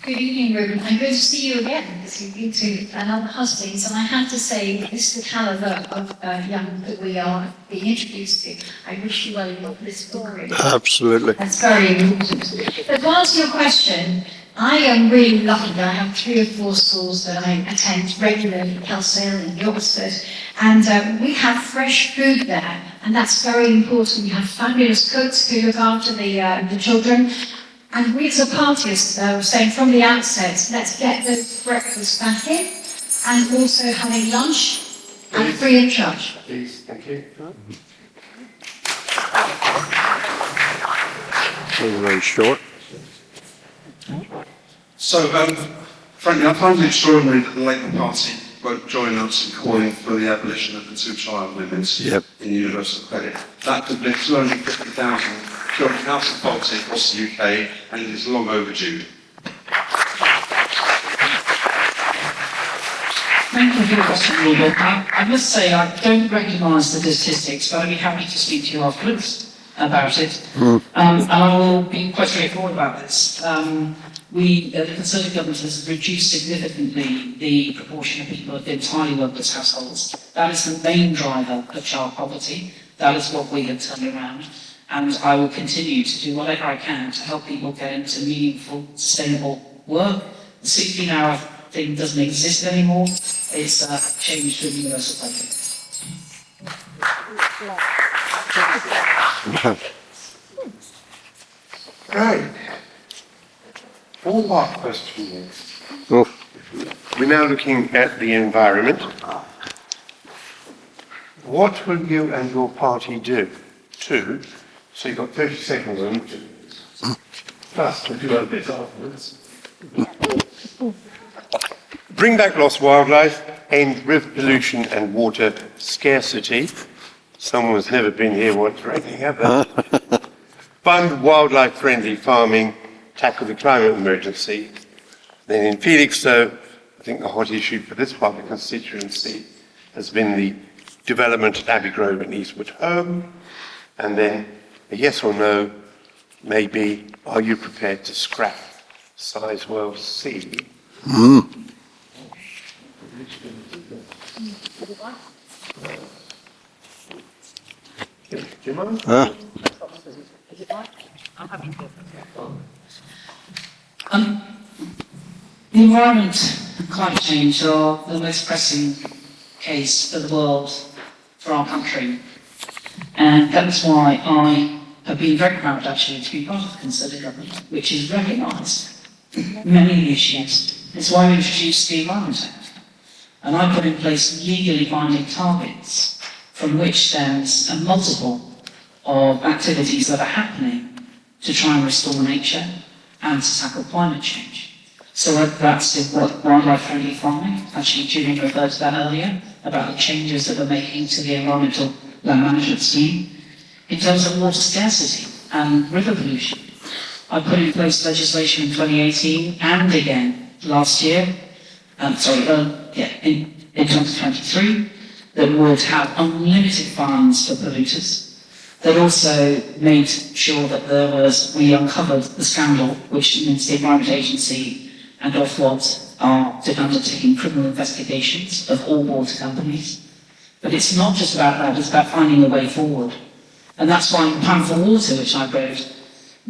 Good evening, Ruben. I'm good to see you again, because you've been to another Hustings, and I have to say, this is the calibre of young that we are being introduced to. I wish you well in your political career. Absolutely. That's very important. But to answer your question, I am really lucky that I have 3 or 4 schools that I attend regularly, Kelso and Yorkshire, and we have fresh food there, and that's very important. We have fabulous cooks who look after the children. And we as a party were saying from the outset, let's get those breakfasts back in, and also having lunch and free of charge. Please, thank you. Very short. So, frankly, I find it extraordinary that the Labour Party won't join us in calling for the abolition of the 2-child limits in universal credit. That could lift 250,000 children out of poverty across the UK, and it is long overdue. Thank you for your question, Ruben. I must say I don't recognise the statistics, but I'd be happy to speak to you afterwards about it. And I will be quite straightforward about this. The Conservative government has reduced significantly the proportion of people in entirely workless households. That is the main driver of child poverty. That is what we have turned around. And I will continue to do whatever I can to help people get into meaningful, sustainable work. The 16-hour thing doesn't exist anymore. It's changed to universal payment. Right. All-part question is, we're now looking at the environment. What will you and your party do to, so you've got 30 seconds on each of these, plus we'll do other bits afterwards. Bring back lost wildlife, end river pollution and water scarcity. Someone's never been here once or anything, have they? Fund wildlife-friendly farming, tackle the climate emergency. Then in Felixstowe, I think the hot issue for this part of the constituency has been the development at Abbey Grove and Eastwood Home. And then a yes or no, maybe, are you prepared to scrap Sizewell C? Do you mind? The environment and climate change are the most pressing case for the world, for our country. And that is why I have been very proud actually to be part of the Conservative government, which has recognised many of the issues. It's why we introduced the Environment Act. And I put in place legally binding targets from which there's a multiple of activities that are happening to try and restore nature and to tackle climate change. So whether that's in wildlife-friendly farming, actually Julian referred to that earlier, about the changes that we're making to the environmental land management scheme. In terms of water scarcity and river pollution, I put in place legislation in 2018 and again last year, in 2023, that would have unlimited fines for polluters. That also made sure that we uncovered the scandal, which means the Environment Agency and Ofwat are undertaking criminal investigations of all water companies. But it's not just about that, it's about finding a way forward. And that's why in the Plan for Water, which I wrote,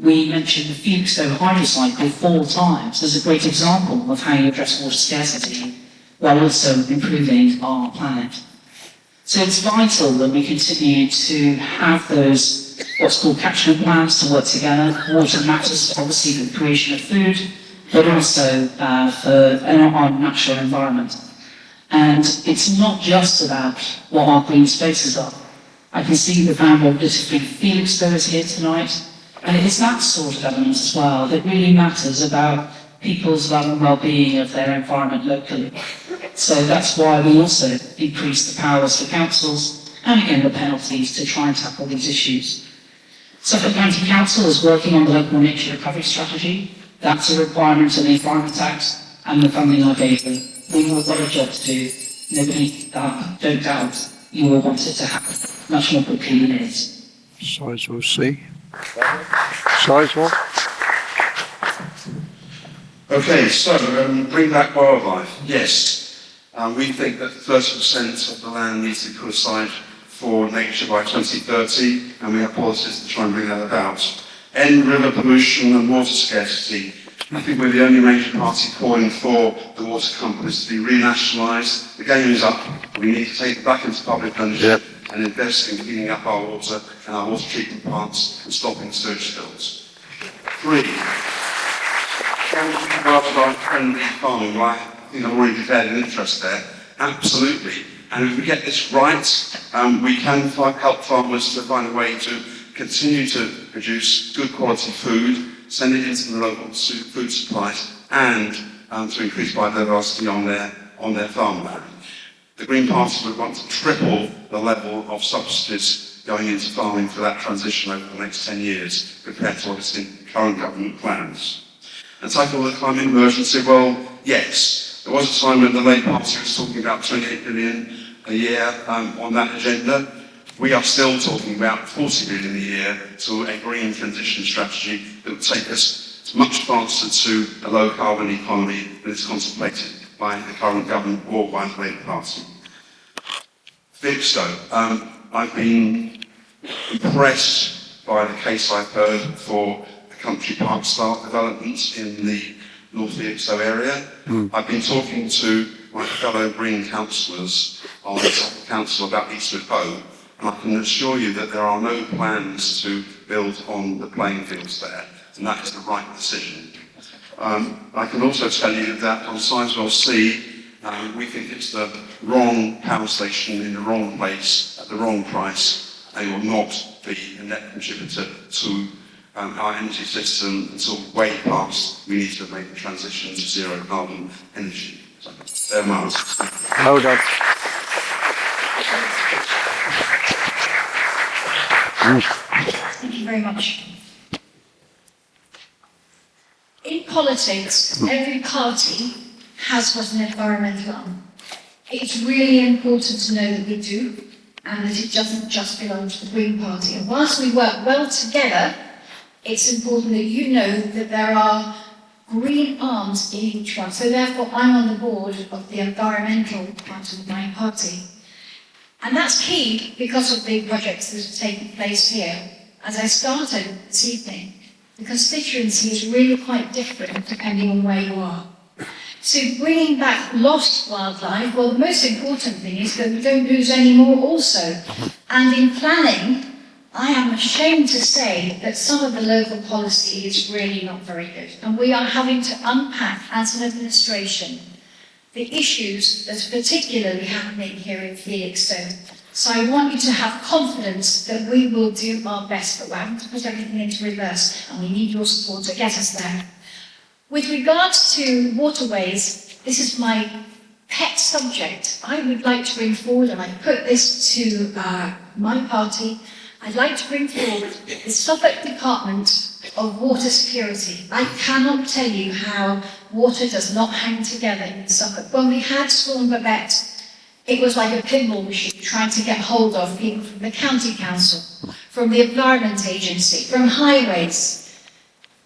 we mentioned the Felixstowe hydrocycle 4 times as a great example of how you address water scarcity while also improving our planet. So it's vital that we continue to have those, what's called catchment plans, to work together. Water matters, obviously, for the creation of food, but also for our natural environment. And it's not just about what our green spaces are. I can see the Vanwell District Felixstowe is here tonight, and it is that sort of element as well that really matters about people's love and well-being of their environment locally. So that's why we also increase the powers for councils and again the penalties to try and tackle these issues. Suffolk County Council is working on the local nature recovery strategy. That's a requirement of the Environment Act and the funding I gave them. We've all got a job to do. Nobody, don't doubt, you all want it to happen much more quickly than it is. Sizewell C. Sizewell. Okay, so bring back wildlife. Yes, we think that 30% of the land needs to be put aside for nature by 2030, and we have policies to try and bring that about. End river pollution and water scarcity. I think we're the only major party calling for the water companies to be renationalised. The game is up. We need to take it back into public ownership and invest in cleaning up our water and our water treatment plants and stopping sewage spills. 3. Wildlife-friendly farming. Well, I think I've already declared an interest there. Absolutely. And if we get this right, we can help farmers to find a way to continue to produce good quality food, send it into the local food supplies, and to increase biodiversity on their farmland. The Green Party would want to triple the level of subsidies going into farming for that transition over the next 10 years compared to what is in current government plans. And tackle the climate emergency, well, yes. There was a time when the Labour Party was talking about 28 billion a year on that agenda. We are still talking about 40 billion a year to a green transition strategy that would take us much faster to a low carbon economy than is contemplated by the current government or by the Labour Party. Felixstowe, I've been impressed by the case I've heard for the country park style development in the North Felixstowe area. I've been talking to my fellow Green councillors on the council about Eastwood Hoe, and I can assure you that there are no plans to build on the playing fields there, and that is the right decision. I can also tell you that on Sizewell C, we think it's the wrong power station in the wrong place at the wrong price. They will not be a net contributor to our energy system until way past we need to make the transition to zero carbon energy. So, there are Hold on. Thank you very much. In politics, every party has got an environmental arm. It's really important to know that we do, and that it doesn't just belong to the Green Party. And whilst we work well together, it's important that you know that there are green arms in each one. So therefore, I'm on the board of the environmental part of my party. And that's key because of the projects that have taken place here. As I started this evening, the constituency is really quite different depending on where you are. So bringing back lost wildlife, well, the most important thing is that we don't lose any more also. And in planning, I am ashamed to say that some of the local policy is really not very good. And we are having to unpack, as an administration, the issues that are particularly happening here in Felixstowe. So I want you to have confidence that we will do our best, but we're having to put everything into reverse, and we need your support to get us there. With regards to waterways, this is my pet subject. I would like to bring forward, and I put this to my party, I'd like to bring forward the Suffolk Department of Water Security. I cannot tell you how water does not hang together in Suffolk. When we had Storm Babette, it was like a pinball machine trying to get hold of people from the County Council, from the Environment Agency, from highways,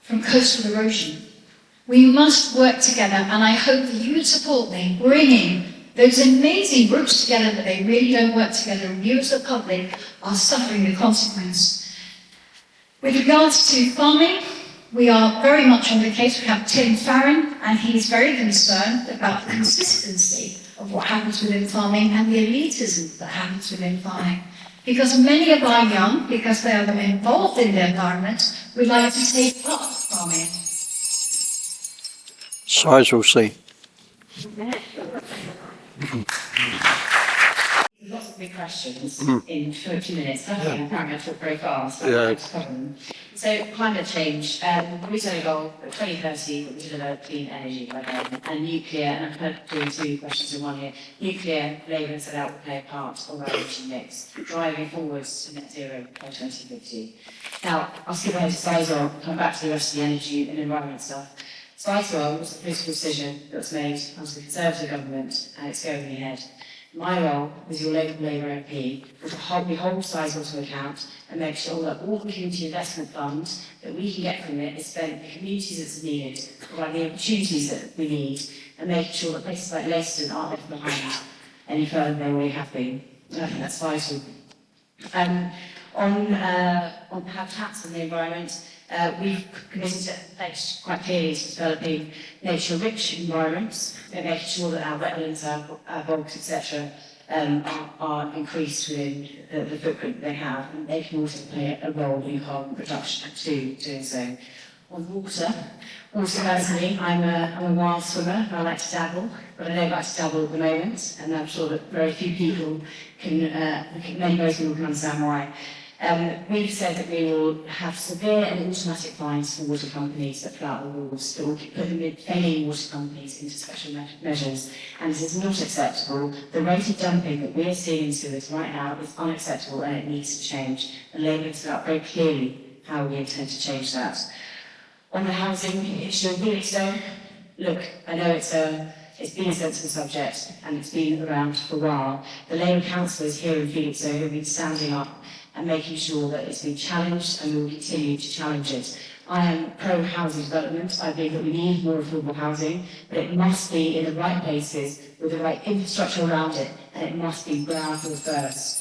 from coastal erosion. We must work together, and I hope that you would support me bringing those amazing groups together, but they really don't work together, and you as the public are suffering the consequence. With regards to farming, we are very much on the case. We have Tim Farron, and he's very concerned about the consistency of what happens within farming and the elitism that happens within farming. Because many of our young, because they are involved in the environment, would like to take up farming. Sizewell C. Lots of big questions in 20 minutes. Apparently I talk very fast. Yeah. So climate change, we set a goal for 2030 that we deliver clean energy by then, and nuclear, and I'm kind of doing two questions in one here. Nuclear, Labour set out will play a part of our energy mix, driving forwards to net zero by 2050. Now, I'll skip ahead to Sizewell, come back to the rest of the energy and environment stuff. Sizewell was a political decision that was made under the Conservative government, and it's going ahead. My role as your local Labour MP was to hold Sizewell to account and make sure that all the community investment funds that we can get from it is spent in the communities that's needed, providing the opportunities that we need, and making sure that places like Leicester aren't left behind any further than they already have been. And I think that's vital. On habitats and the environment, we've committed to pledge quite clearly to developing nature-rich environments and making sure that our wetlands, our bogs, etc., are increased within the footprint they have, and they can also play a role in carbon reduction too, doing so. On water personally, I'm a wild swimmer. I like to dabble, but I don't like to dabble at the moment, and I'm sure that very few people most people can understand why. We've said that we will have severe and automatic fines for water companies that flout the rules, that will put the failing water companies into special measures, and this is not acceptable. The rate of dumping that we're seeing in sewers right now is unacceptable, and it needs to change. And Labour has set out very clearly how we intend to change that. On the housing issue in Felixstowe, look, I know it's been a sensitive subject and it's been around for a while. The Labour councillors here in Felixstowe have been standing up and making sure that it's been challenged, and we will continue to challenge it. I am pro-housing development. I believe that we need more affordable housing, but it must be in the right places with the right infrastructure around it, and it must be brownfield first.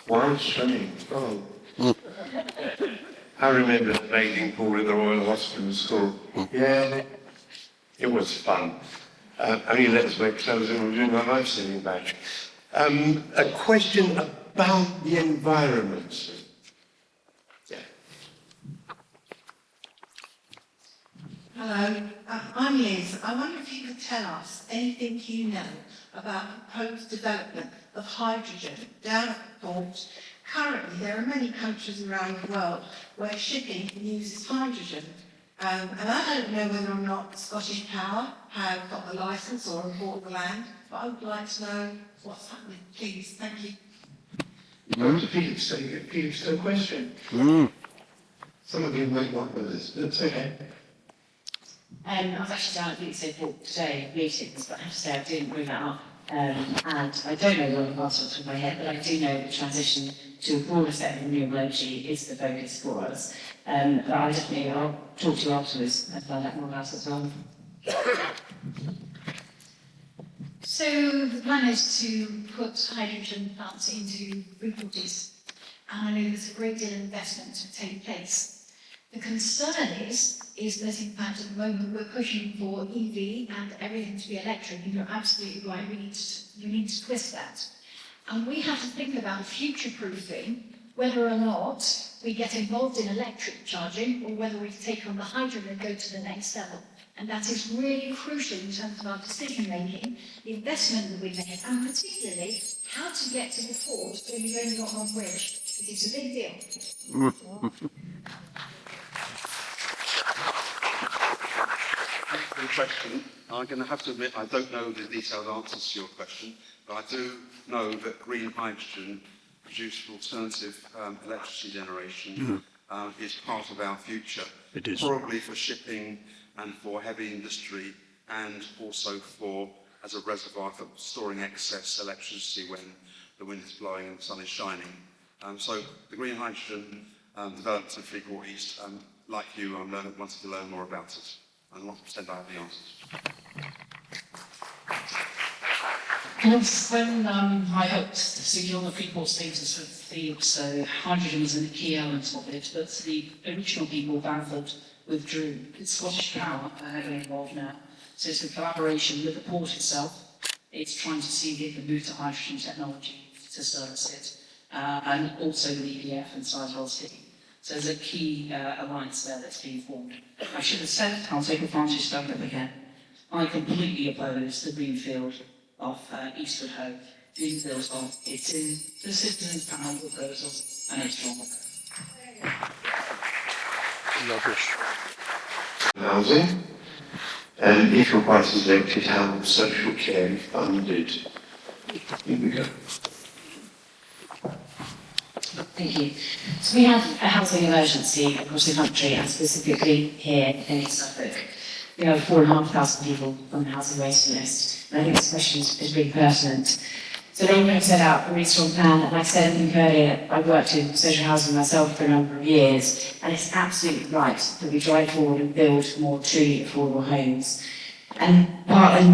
Wild swimming. Oh. I remember the bathing pool in the Royal Hospital School. Yeah, it was fun. Only let us wear clothes and we're doing our life saving badge. A question about the environment. Yeah. Hello, I'm Liz. I wonder if you could tell us anything you know about proposed development of hydrogen down at the port. Currently, there are many countries around the world where shipping uses hydrogen. And I don't know whether or not Scottish Power have got the licence or have bought the land, but I would like to know what's happening, please. Thank you. Go to Felixstowe, you get Felixstowe question. Some of you might not know this, but it's okay. I was actually down at Felixstowe Port today, meetings, but I have to say I didn't bring that up. And I don't know the answer off the top of my head, but I do know the transition to a broader set of renewable energy is the focus for us. But I'll talk to you afterwards and find out more about it as well. So the plan is to put hydrogen plants into reporters, and I know there's a great deal of investment to take place. The concern is that in fact at the moment we're pushing for EV and everything to be electric, and you're absolutely right, we need to twist that. And we have to think about future-proofing whether or not we get involved in electric charging or whether we take on the hydrogen and go to the next level. And that is really crucial in terms of our decision-making, the investment that we make, and particularly how to get to the port when we've only got one bridge. It's a big deal. Good question. I'm going to have to admit I don't know the detailed answers to your question, but I do know that green hydrogen produced from alternative electricity generation is part of our future. It is. Probably for shipping and for heavy industry, and also as a reservoir for storing excess electricity when the wind is blowing and the sun is shining. So the green hydrogen development in Freeport East, like you, I'm wanting to learn more about it. I'm not pretend I have the answers. When I helped secure the Freeport status of Felix, so hydrogen was a key element of it, but the original people of Bamford withdrew. It's Scottish Power are heavily involved now. So it's a collaboration with the port itself. It's trying to see if it can move to hydrogen technology to service it, and also the EDF and Sizewell City. So there's a key alliance there that's being formed. I should have said, I'll take advantage to stand up again. I completely oppose the Greenfield of Eastwood Hoe. Greenfield's on. It's in the citizens' panel proposal and it's wrong. Rubbish. Housing, and if your price is elected, how will social care be funded? Here we go. Thank you. So we have a housing emergency across the country and specifically here in Suffolk. We have 4,500 people on the housing waiting list. And I think this question is really pertinent. So they have set out a really strong plan, and like I said, I think earlier, I've worked in social housing myself for a number of years, and it's absolutely right that we drive forward and build more truly affordable homes. And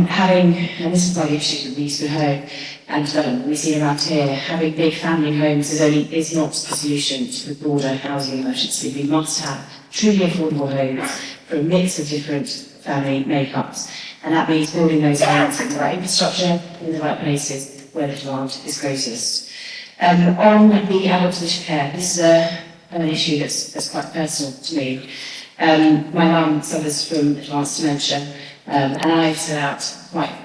having, and this is our issue with Eastwood Hoe and development we see around here, having big family homes is not the solution to the broader housing emergency. We must have truly affordable homes for a mix of different family makeups, and that means building those homes in the right infrastructure, in the right places, where the demand is greatest. On the adult social care, this is an issue that's quite personal to me. My mum suffers from advanced dementia, and I set out,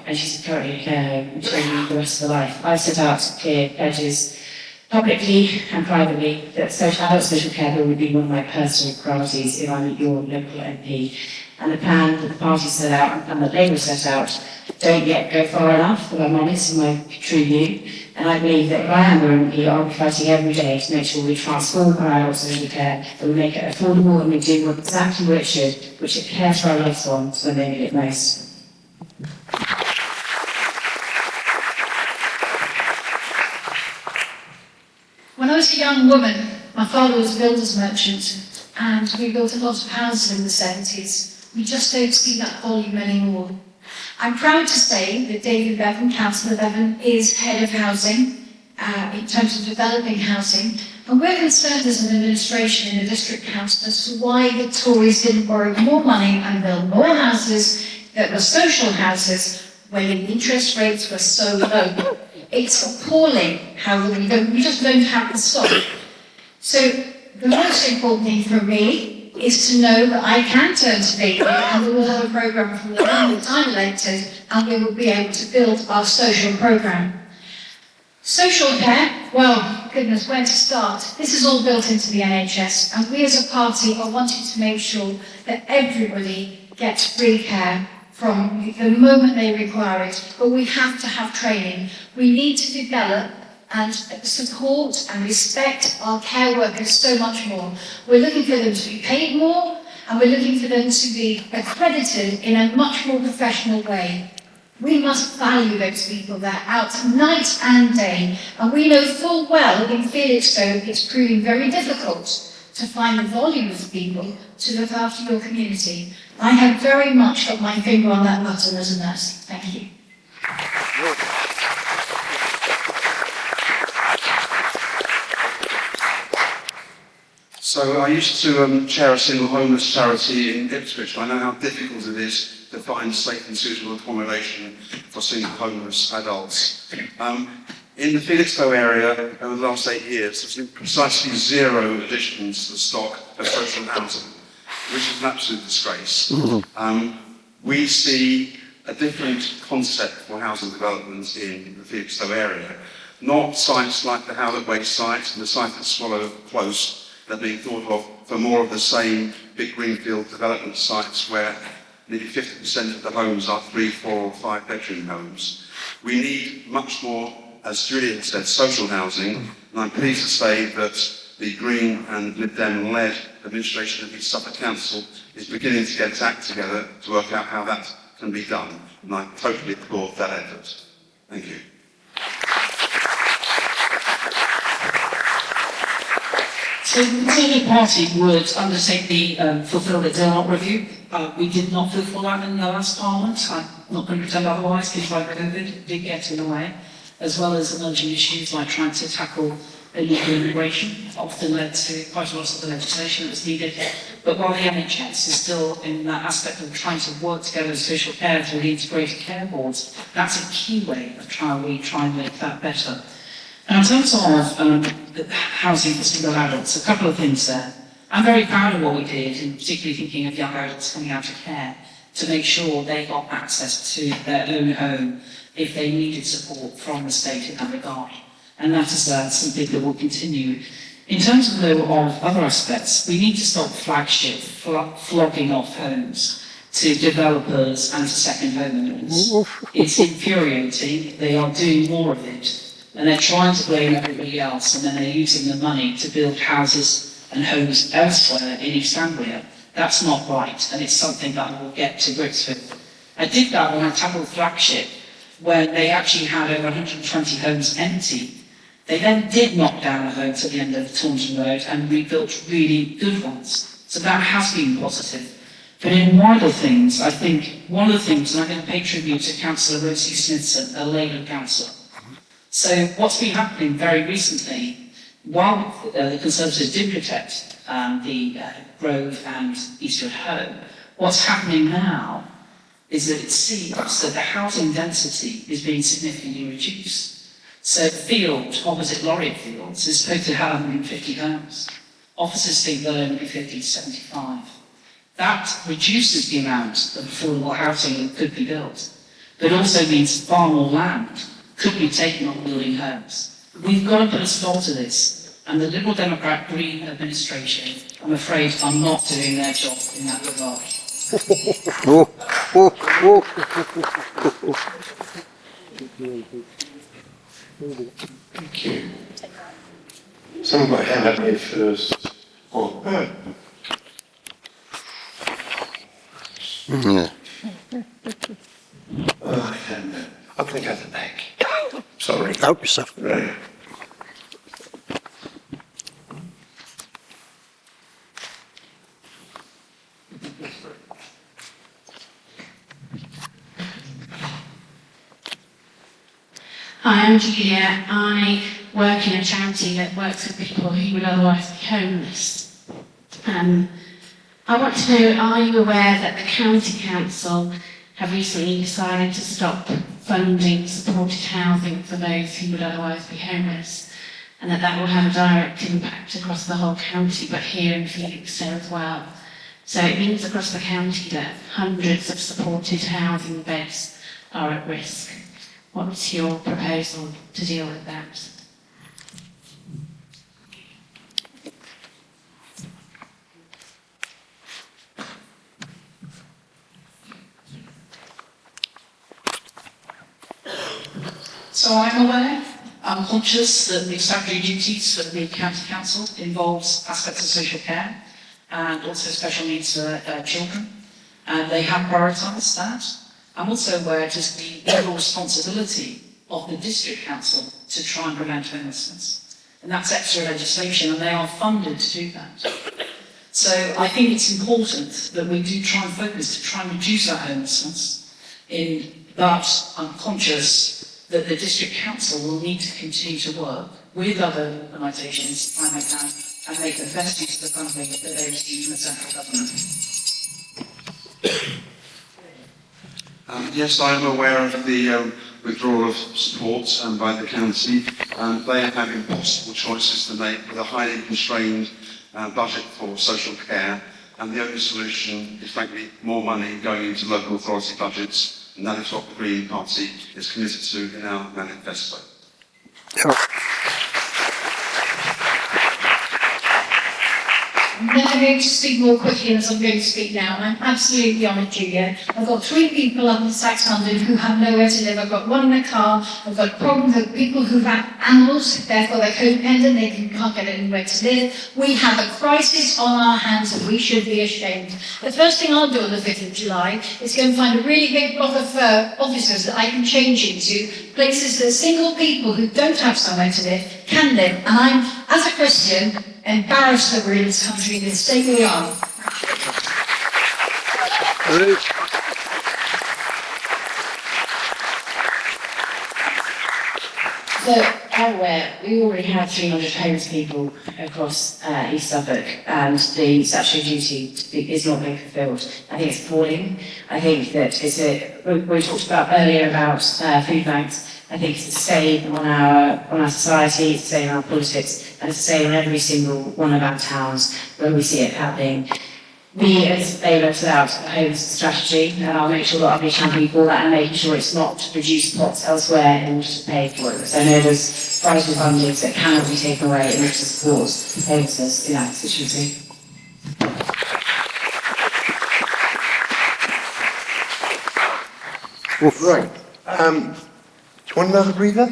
and she's currently in a care home, and she'll live the rest of her life. I set out clear pledges, publicly and privately, that adult social care bill would be one of my personal priorities if I'm your local MP. And the plan that the party set out, and the plan that Labour set out, don't yet go far enough, if I'm honest, in my true view. And I believe that if I am an MP, I'll be fighting every day to make sure we transform our adult social care, that we make it affordable and we do exactly what it should, which it cares for our loved ones when they need it most. When I was a young woman, my father was a builder's merchant, and we built a lot of houses in the 70s. We just don't see that volume anymore. I'm proud to say that David Bevan, Councillor Bevan, is head of housing in terms of developing housing, and we're concerned as an administration in the district council as to why the Tories didn't borrow more money and build more houses that were social houses when the interest rates were so low. It's appalling how we just don't have the stock. So the most important thing for me is to know that I can turn to David and we will have a programme from the moment I'm elected and we will be able to build our social programme. Social care, well, goodness, where to start? This is all built into the NHS, and we as a party are wanting to make sure that everybody gets free care from the moment they require it, but we have to have training. We need to develop and support and respect our care workers so much more. We're looking for them to be paid more, and we're looking for them to be accredited in a much more professional way. We must value those people. They're out night and day, and we know full well in Felixstowe it's proving very difficult to find the volume of people to look after your community. I have very much got my finger on that button as a nurse. Thank you. So I used to chair a single homeless charity in Ipswich. I know how difficult it is to find safe and suitable accommodation for single homeless adults. In the Felixstowe area, over the last 8 years, there's been precisely 0 additions to the stock of social housing, which is an absolute disgrace. We see a different concept for housing development in the Felixstowe area. Not sites like the Howlett Way site and the site at Swallow Close that are being thought of for more of the same big greenfield development sites where nearly 50% of the homes are 3, 4 or 5 bedroom homes. We need much more, as Julian said, social housing, and I'm pleased to say that the Green and Lib Dem led administration of the Suffolk Council is beginning to get its act together to work out how that can be done, and I totally applaud that effort. Thank you. So the Conservative Party would undertake the fulfil the Dillon review. We did not fulfil that in the last Parliament. I'm not going to pretend otherwise, because like COVID did get in the way, as well as emerging issues like trying to tackle illegal immigration, often led to quite a lot of the legislation that was needed. But while the NHS is still in that aspect of trying to work together with social care through the integrated care boards, that's a key way of try and make that better. Now, in terms of housing for single adults, a couple of things there. I'm very proud of what we did, and particularly thinking of young adults coming out of care, to make sure they got access to their own home if they needed support from the state in that regard. And that is something that will continue. In terms of, though, of other aspects, we need to stop flagship flogging off homes to developers and to second homeowners. It's infuriating. They are doing more of it, and they're trying to blame everybody else, and then they're using the money to build houses and homes elsewhere in East Anglia. That's not right, and it's something that we'll get to grips with. I did that when I tackled flagship, when they actually had over 120 homes empty. They then did knock down a home to the end of Taunton Road and rebuilt really good ones. So that has been positive. But in wider things, I think one of the things, and I'm going to pay tribute to Councillor Rosie Smithson, a Labour councillor. So what's been happening very recently, while the Conservatives did protect the Grove and Eastwood home, what's happening now is that it seems that the housing density is being significantly reduced. So the field opposite Laureate Fields is supposed to have 150 homes. Officers think there'll only be 50 to 75. That reduces the amount of affordable housing that could be built, but also means far more land could be taken on building homes. We've got to put a stop to this, and the Liberal Democrat Green administration, I'm afraid, are not doing their job in that regard. Thank you. Someone got a hand up here first. Oh, Yeah. I don't know. I'm going to go to the back. Sorry. Help yourself. Right. Hi, I'm Julia. I work in a charity that works with people who would otherwise be homeless. I want to know, are you aware that the County Council have recently decided to stop funding supported housing for those who would otherwise be homeless, and that will have a direct impact across the whole county, but here in Felixstowe as well. So it means across the county that hundreds of supported housing beds are at risk. What's your proposal to deal with that? So I'm aware, I'm conscious that the statutory duties for the County Council involves aspects of social care and also special needs for children, and they have prioritised that. I'm also aware it is the legal responsibility of the District Council to try and prevent homelessness, and that's extra legislation, and they are funded to do that. So I think it's important that we do try and focus to try and reduce our homelessness, but I'm conscious that the District Council will need to continue to work with other organisations, if I may add, and make the best use of the funding that they receive from the central government. Yes, I am aware of the withdrawal of support by the county. They are having impossible choices to make with a highly constrained budget for social care, and the only solution is frankly more money going into local authority budgets, and that is what the Green Party is committed to in our manifesto. I'm never going to speak more quickly as I'm going to speak now, and I'm absolutely honoured, Julia. I've got 3 people up in Sax London who have nowhere to live. I've got one in a car. I've got problems with people who have animals, therefore they're codependent, they can't get anywhere to live. We have a crisis on our hands and we should be ashamed. The first thing I'll do on the 5th of July is go and find a really big block of offices that I can change into, places that single people who don't have somewhere to live can live. And I'm, as a Christian, embarrassed that we're in this country in the state we are. So I'm aware, we already have 300 homeless people across East Suffolk, and the statutory duty is not being fulfilled. I think it's appalling. I think that we talked about earlier about food banks. I think it's a stain on our society, it's a stain on our politics, and it's a stain on every single one of our towns where we see it happening. We as Labour put out a homeless strategy, and I'll make sure that I'll be championing for that and making sure it's not to reduce pots elsewhere in order to pay for it. So I know there's vital fundings that cannot be taken away in order to support homelessness in our constituency. Right. Do you want another breather?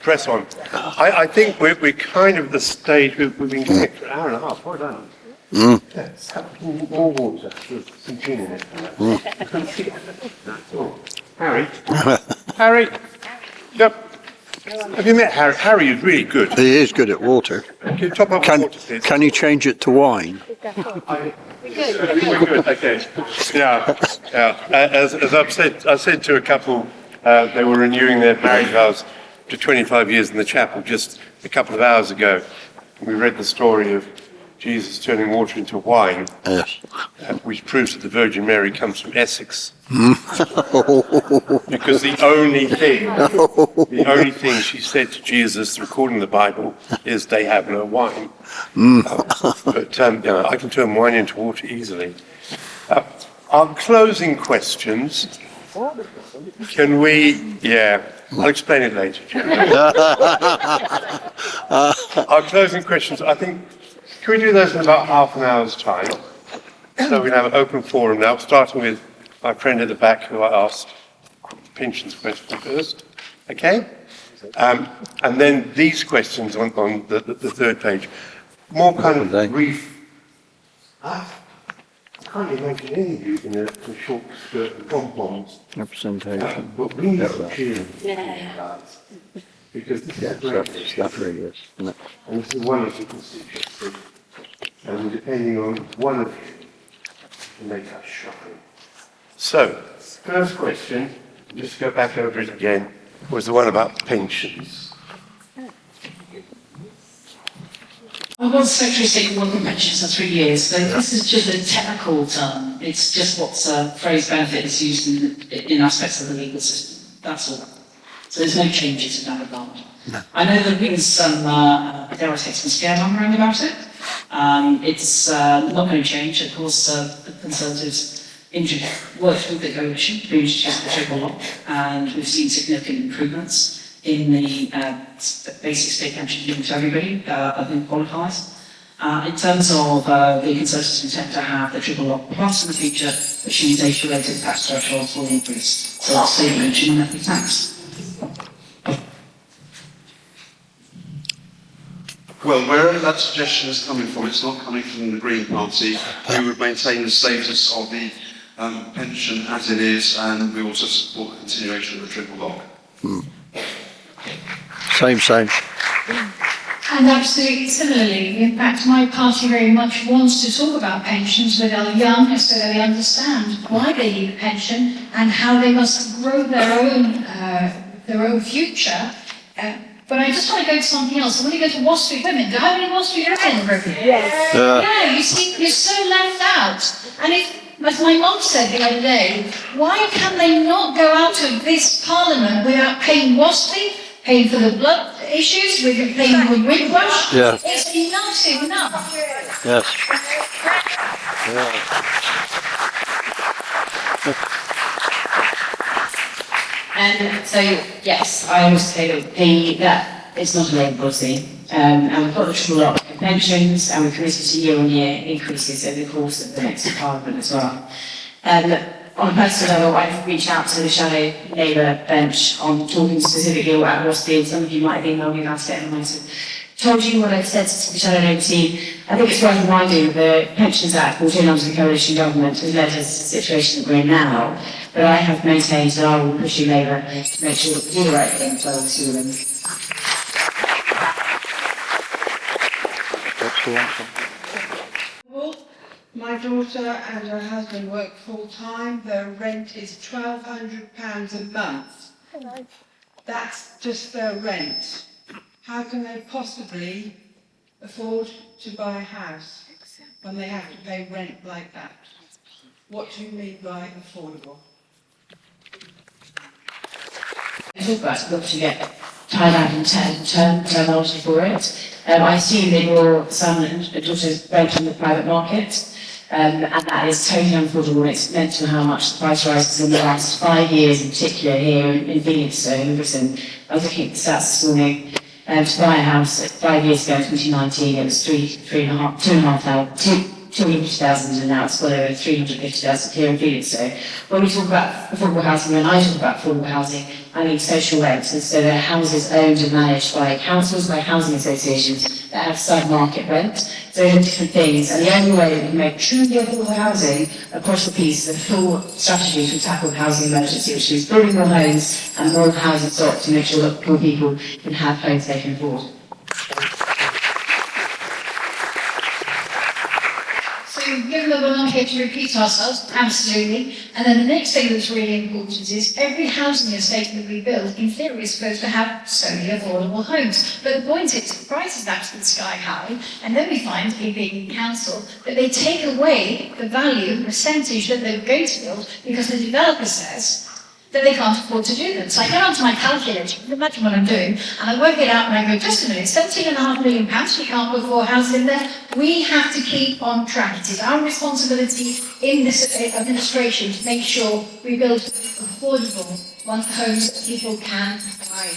Press on. I think we're kind of at the stage we've been going for an hour and a half. Well done. Yes, more water. Continue it. That's all. Harry? Harry? Yep. Have you met Harry? Harry is really good. He is good at water. Can you top up water, please? Can you change it to wine? We're good, okay. Yeah. As I said to a couple, they were renewing their marriage vows to 25 years in the chapel just a couple of hours ago. We read the story of Jesus turning water into wine, yes. Which proves that the Virgin Mary comes from Essex. Because the only thing she said to Jesus, according to the Bible, is they have no wine. But I can turn wine into water easily. Our closing questions. Can we? Yeah, I'll explain it later. Our closing questions. I think. Can we do those in about half an hour's time? So we have an open forum now, starting with my friend at the back who I asked pensions question first. Okay? And then these questions on the third page. More kind of brief. I can't imagine any of you in a short skirt and pom-poms. Representation. But we need some cheering, guys. Because this is great. That really is, isn't it? And this is one of the constituency. And depending on one of you, to make us shocking. So, first question, just to go back over it again, was the one about pensions. I was Secretary of State for Working Pensions for 3 years, so this is just a technical term. It's just what's a phrase benefit is used in aspects of the legal system. That's all. So there's no changes in that regard. No. I know there's been some, dare I say, some scaremongering about it. It's not going to change. Of course, the Conservatives worked with the coalition to introduce the triple lock, and we've seen significant improvements in the basic state pension given to everybody who qualifies. In terms of the Conservatives intent to have the triple lock plus in the future, which means age-related tax thresholds will increase. So that's state pension and monthly tax. Well, wherever that suggestion is coming from, it's not coming from the Green Party, who would maintain the status of the pension as it is, and we also support the continuation of the triple lock. Same. And absolutely similarly, in fact, my party very much wants to talk about pensions with our young so that they understand why they need a pension and how they must grow their own future. But I just want to go to something else. I want to go to Wall Street women. Do you have any Wall Street women in Britain? Yes. Yeah, you see, you're so left out. And as my mum said the other day, why can they not go out of this parliament without paying WASPI, paying for the blood issues, paying for Windrush? Yeah. It's enough. Yes. And so, yes, I would say that it's not a Labour policy. And we've got the triple lock in pensions, and we're committed to year-on-year increases over the course of the next Parliament as well. On a personal level, I've reached out to the Shadow Labour bench on talking specifically about WASPI, and some of you might have emailed me about it, and I might have told you what I've said to the Shadow Labour team. I think it's worth reminding the Pensions Act brought in under the coalition government has led us to the situation that we're in now. But I have maintained that I will push you Labour to make sure that we do the right thing for those who women. My daughter and her husband work full-time. Their rent is £1,200 a month. That's just their rent. How can they possibly afford to buy a house when they have to pay rent like that? What do you mean by affordable? I talk about it, to get tied out in terminology for it. I assume that your son and daughter rent on the private market, and that is totally unaffordable. It's mental how much the price rises in the last 5 years, in particular here in Felixstowe, in Britain. I was looking at the stats this morning. To buy a house 5 years ago in 2019, it was 250,000, and now it's well over 350,000 here in Felixstowe. When we talk about affordable housing, when I talk about affordable housing, I mean social rents, and so they're houses owned and managed by councils, by housing associations that have sub-market rent. So they're different things, and the only way that we can make truly affordable housing across the piece is a full strategy to tackle the housing emergency, which is building more homes and more housing stock to make sure that poor people can have homes they can afford. So given that we're not here to repeat ourselves, absolutely. And then the next thing that's really important is every housing estate that we build, in theory, is supposed to have solely affordable homes. But the point is, the price is absolutely sky high, and then we find, being in council, that they take away the value, the percentage that they were going to build, because the developer says that they can't afford to do them. So I go onto my calculator, you can imagine what I'm doing, and I work it out and I go, just a minute, £17.5 million, we can't put 4 houses in there. We have to keep on track. It is our responsibility in this administration to make sure we build affordable homes that people can buy.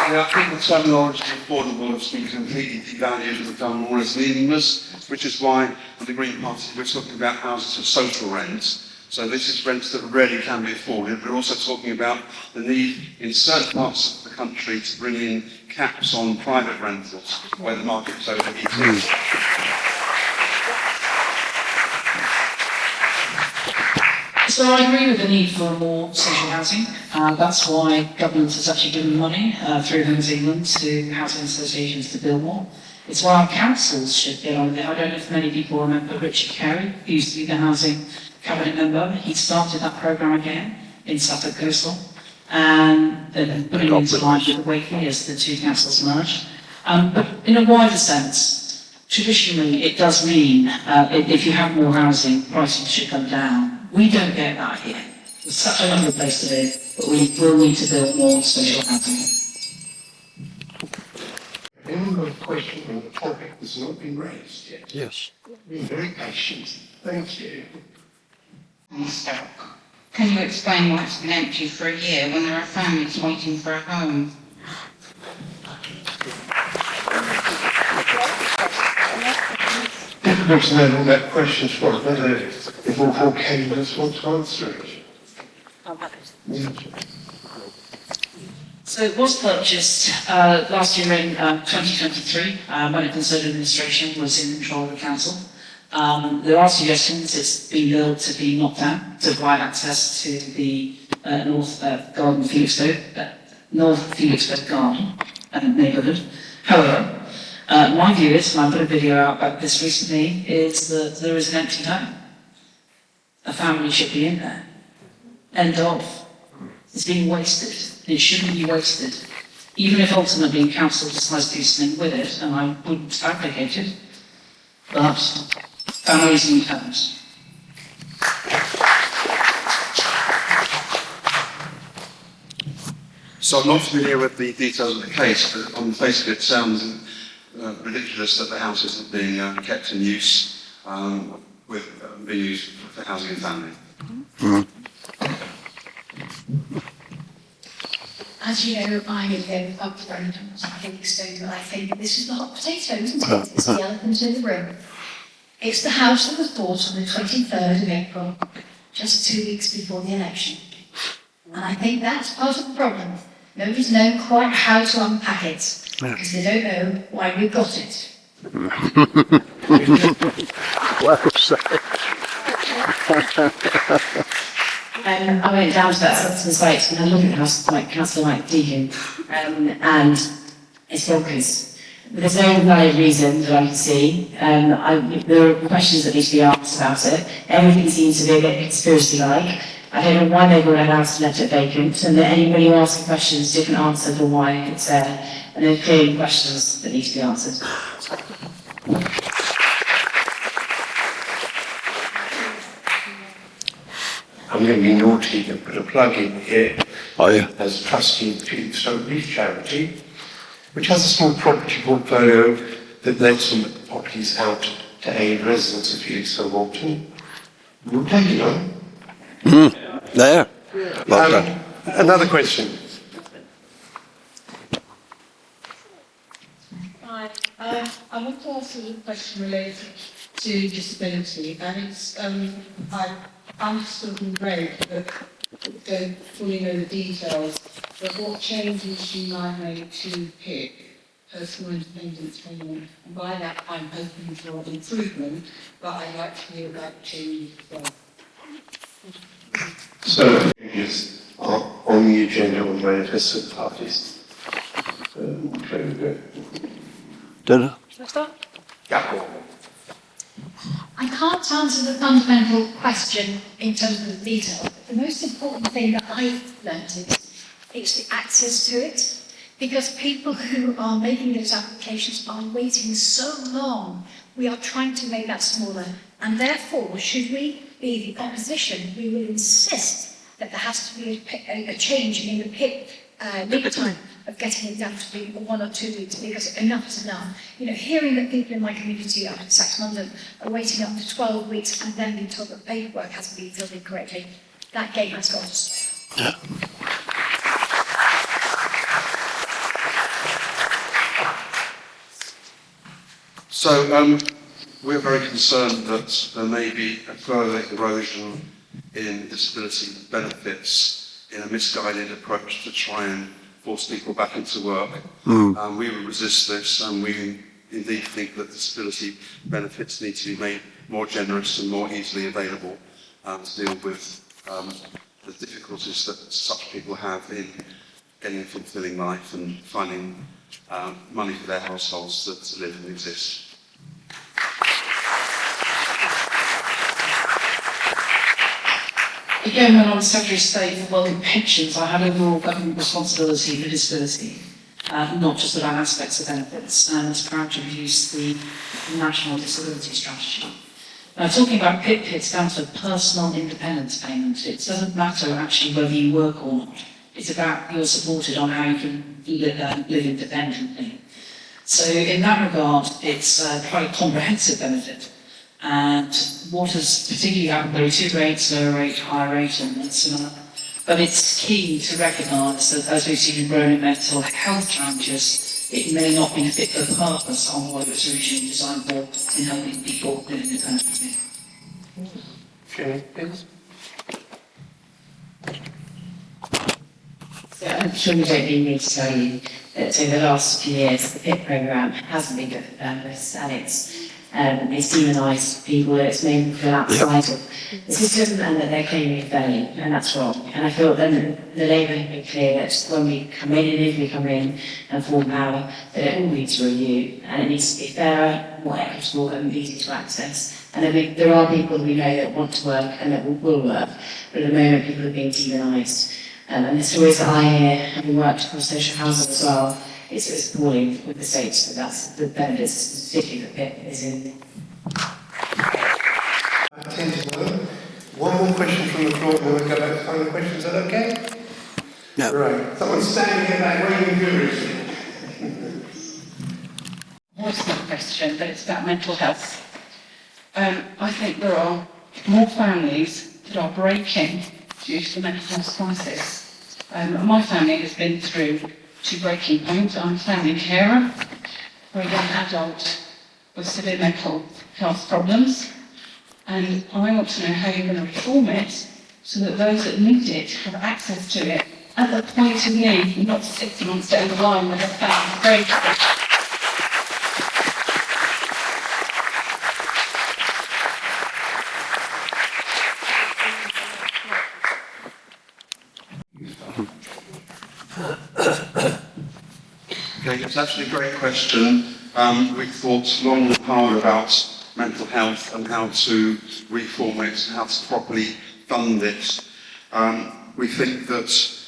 Yeah, I think the terminology affordable has been completely devalued and become more or less meaningless, which is why in the Green Party we're talking about houses for social rents. So this is rents that really can be afforded. We're also talking about the need in certain parts of the country to bring in caps on private rentals where the market is overheating. So I agree with the need for more social housing. That's why government has actually given money through Homes England to housing associations to build more. It's why our councils should get on with it. I don't know if many people remember Richard Carey, who used to be the housing cabinet member. He started that programme again in Suffolk Coastal, and then put it into line with the Wakely as the two councils merged. But in a wider sense, traditionally it does mean if you have more housing, pricing should come down. We don't get that here. It's such a lovely place to live, but we will need to build more social housing. Anyone got a question on the topic that's not been raised yet? Yes. Being very patient. Thank you. Stock. Can you explain why it's been empty for a year when there are families waiting for a home? Difficult to know what that question's for, whether if all four candidates want to answer it. So it was purchased last year in 2023 when a Conservative administration was in control of the council. There are suggestions it's been built to be knocked down to provide access to the North Garden Felixstowe, North Felixstowe Garden neighbourhood. However, my view is, and I put a video out about this recently, is that there is an empty home. A family should be in there. End of. It's being wasted. It shouldn't be wasted. Even if ultimately council decides to do something with it, and I wouldn't advocate it, but families need homes. So I'm not familiar with the details of the case, but on the face of it, it sounds ridiculous that the house isn't being kept in use, being used for housing and family. Mm. As you know, I live up front on Felixstowe, but I think this is the hot potato, isn't it? It's the elephant in the room. It's the house that was bought on the 23rd of April, just 2 weeks before the election. And I think that's part of the problem. Nobody's known quite how to unpack it, because they don't know why we got it. Well said. I went down to that Sutton site and I looked at the house like Councillor Mike Deacon, and it's bonkers. There's no valid reason that I can see. There are questions that need to be asked about it. Everything seems to be a bit conspiracy-like. I don't know why they would allow us to let it vacant, and that anybody who asks questions, different answer for why it's there. And there are clearly questions that need to be answered. I'm going to be naughty and put a plug in here. Are you? As trustee of the Felixstowe Relief Charity, which has a small property portfolio that lets some properties out to aid residents of Felixstowe Walton. We'll take it on. There. Well done. Another question. Hi, I want to ask you a question related to disability, and it's, I understood and read, but don't fully know the details, but what changes you might make to PIP, personal independence payment, and by that I'm hoping for improvement, but I'd like to hear about changes as well. So, changes are on the agenda on manifesto parties. Dinner? Shall I start? Yeah. I can't answer the fundamental question in terms of the detail. The most important thing that I've learned is it's the access to it. Because people who are making those applications are waiting so long, we are trying to make that smaller. And therefore, should we be the opposition, we will insist that there has to be a change in the PIP lead time of getting it down to be 1 or 2 weeks, because enough is enough. You know, hearing that people in my community up in Sax London are waiting up to 12 weeks and then being told that paperwork hasn't been filled in correctly, that game has got to stop. Yeah. So we're very concerned that there may be a further erosion in disability benefits in a misguided approach to try and force people back into work. We will resist this, and we indeed think that disability benefits need to be made more generous and more easily available to deal with the difficulties that such people have in getting a fulfilling life and finding money for their households to live and exist. Again, when I was Secretary of State for Working Pensions, I had overall government responsibility for disability, not just about aspects of benefits, and was proud to produce the National Disability Strategy. Now, talking about PIP, it's down to personal independence payment. It doesn't matter actually whether you work or not. It's about you're supported on how you can live independently. So in that regard, it's quite a comprehensive benefit. And what has particularly happened, there are 2 rates, lower rate, higher rate, and similar. But it's key to recognise that as we've seen in growing mental health challenges, it may not be fit for purpose on what it was originally designed for in helping people live independently. Okay, thanks. So I'm sure we don't need me to tell you that over the last few years, the PIP programme hasn't been good for purpose, and it's demonised people, it's made them feel outside of the system and that they're claiming value, and that's wrong. And I feel that the Labour have been clear that when we come in, and if we come in and form power, that it all needs to review, and it needs to be fairer, more equitable and easy to access. And there are people we know that want to work and that will work, but at the moment people are being demonised. And the stories that I hear, having worked across social housing as well, it's appalling with the states that that's the benefits, particularly the PIP, is in. One more question from the floor, and then we'll go back to final questions. Is that okay? Yeah. Right. Someone's standing in that waving furiously. What's not a question, but it's about mental health. I think there are more families that are breaking due to the mental health crisis. My family has been through 2 breaking points. I'm a family carer for a young adult with severe mental health problems, and I want to know how you're going to reform it so that those that need it have access to it at the point of need, not 6 months down the line when they're found very Okay, that's actually a great question. We've thought long and hard about mental health and how to reform it and how to properly fund it. We think that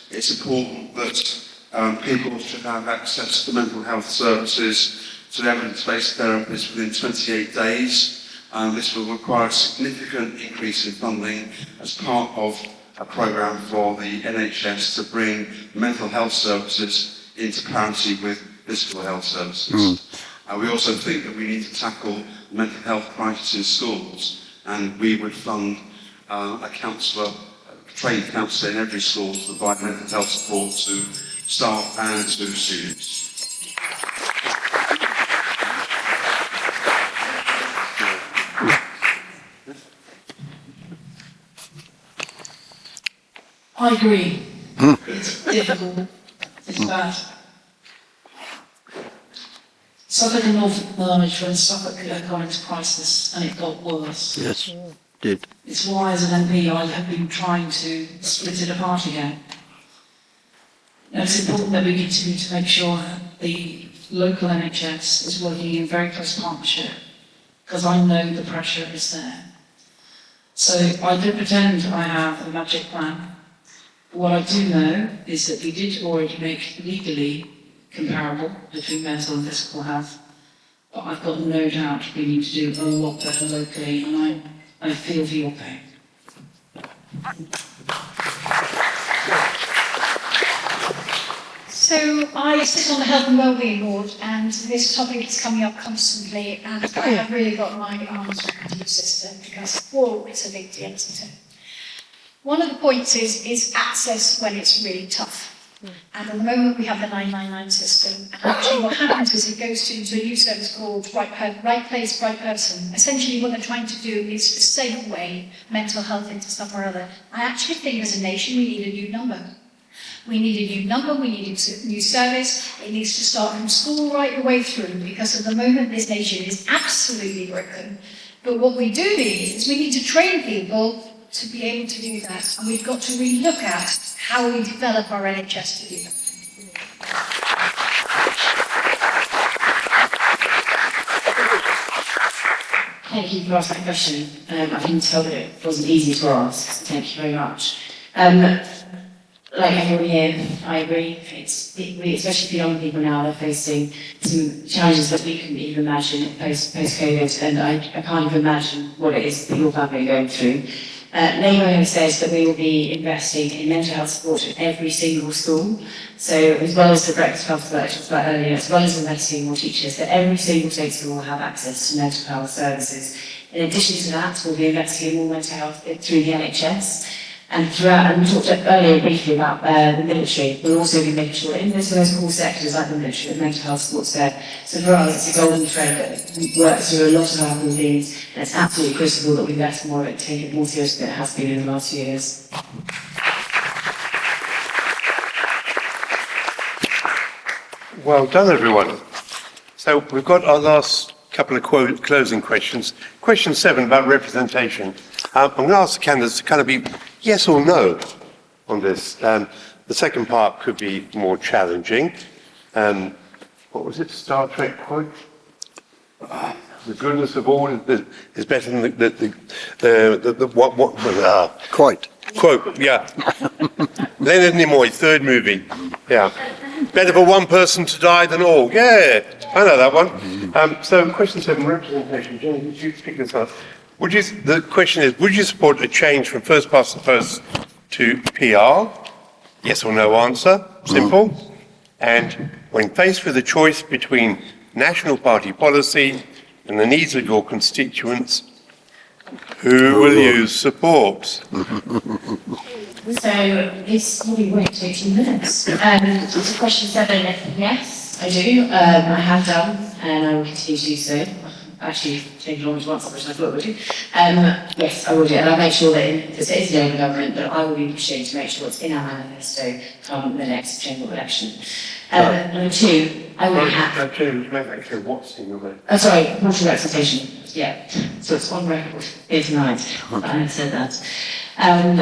it's important that people should have access to mental health services, to evidence-based therapies within 28 days. This will require a significant increase in funding as part of a programme for the NHS to bring mental health services into parity with physical health services. We also think that we need to tackle mental health crisis in schools, and we would fund a counsellor, a trained counsellor in every school to provide mental health support to staff and to students. I agree. It's difficult. It's bad. Suffolk and Norfolk merged when Suffolk had gone into crisis and it got worse. Yes, did. It's why as an MP I have been trying to split it apart again. And it's important that we continue to make sure the local NHS is working in very close partnership, because I know the pressure is there. So I don't pretend I have a magic plan. What I do know is that we did already make legally comparable between mental and physical health, but I've got no doubt we need to do a lot better locally, and I feel for your pain. So I sit on the Health and Wellbeing Board, and this topic is coming up constantly, and I have really got my arms around the system because, whoa, it's a big deal, isn't it? One of the points is access when it's really tough. And at the moment we have the 999 system, and actually what happens is it goes into a new service called Right Place, Right Person. Essentially what they're trying to do is segue mental health into somewhere or other. I actually think as a nation we need a new number. We need a new number, we need a new service. It needs to start from school right the way through, because at the moment this nation is absolutely broken. But what we do need is we need to train people to be able to do that, and we've got to really look at how we develop our NHS to do that. Thank you for asking that question. I can tell that it wasn't easy to ask, so thank you very much. Like everyone here, I agree. Especially for young people now, they're facing some challenges that we couldn't even imagine post-COVID, and I can't even imagine what it is that your family are going through. Labour has said that we will be investing in mental health support at every single school. So as well as the breakfast clubs that I talked about earlier, as well as investing in more teachers, that every single state school will have access to mental health services. In addition to that, we'll be investing in more mental health through the NHS. And throughout, and we talked earlier briefly about the military, we'll also be making sure that in those core sectors like the military, that mental health support's there. So for us, it's a golden thread that works through a lot of our things, and it's absolutely critical that we invest more of it and take it more seriously than it has been in the last few years. Well done, everyone. So we've got our last couple of closing questions. Question 7 about representation. I'm going to ask the candidates to kind of be yes or no on this. The second part could be more challenging. What was it? Star Trek quote? The goodness of all is better than Quite. Quote, yeah. Leonard Nimoy, third movie. Yeah. Better for one person to die than all. Yeah, I know that one. So question 7, representation. Jenny, would you pick this up? The question is, would you support a change from first past the post to PR? Yes or no answer. Simple. And when faced with a choice between national party policy and the needs of your constituents, who will you support? So this probably won't take 2 minutes. So question 7, yes, I do. I have done, and I will continue to do so. Actually, taken longer to answer the question I thought I would do. Yes, I will do, and I'll make sure that if it is in the government, that I will be pushing to make sure it's in our manifesto come the next general election. Number 2, I will have... Make that clear, what's in your manifesto? Oh, sorry, proportional representation. Yeah, so it's on record here tonight. I have said that. And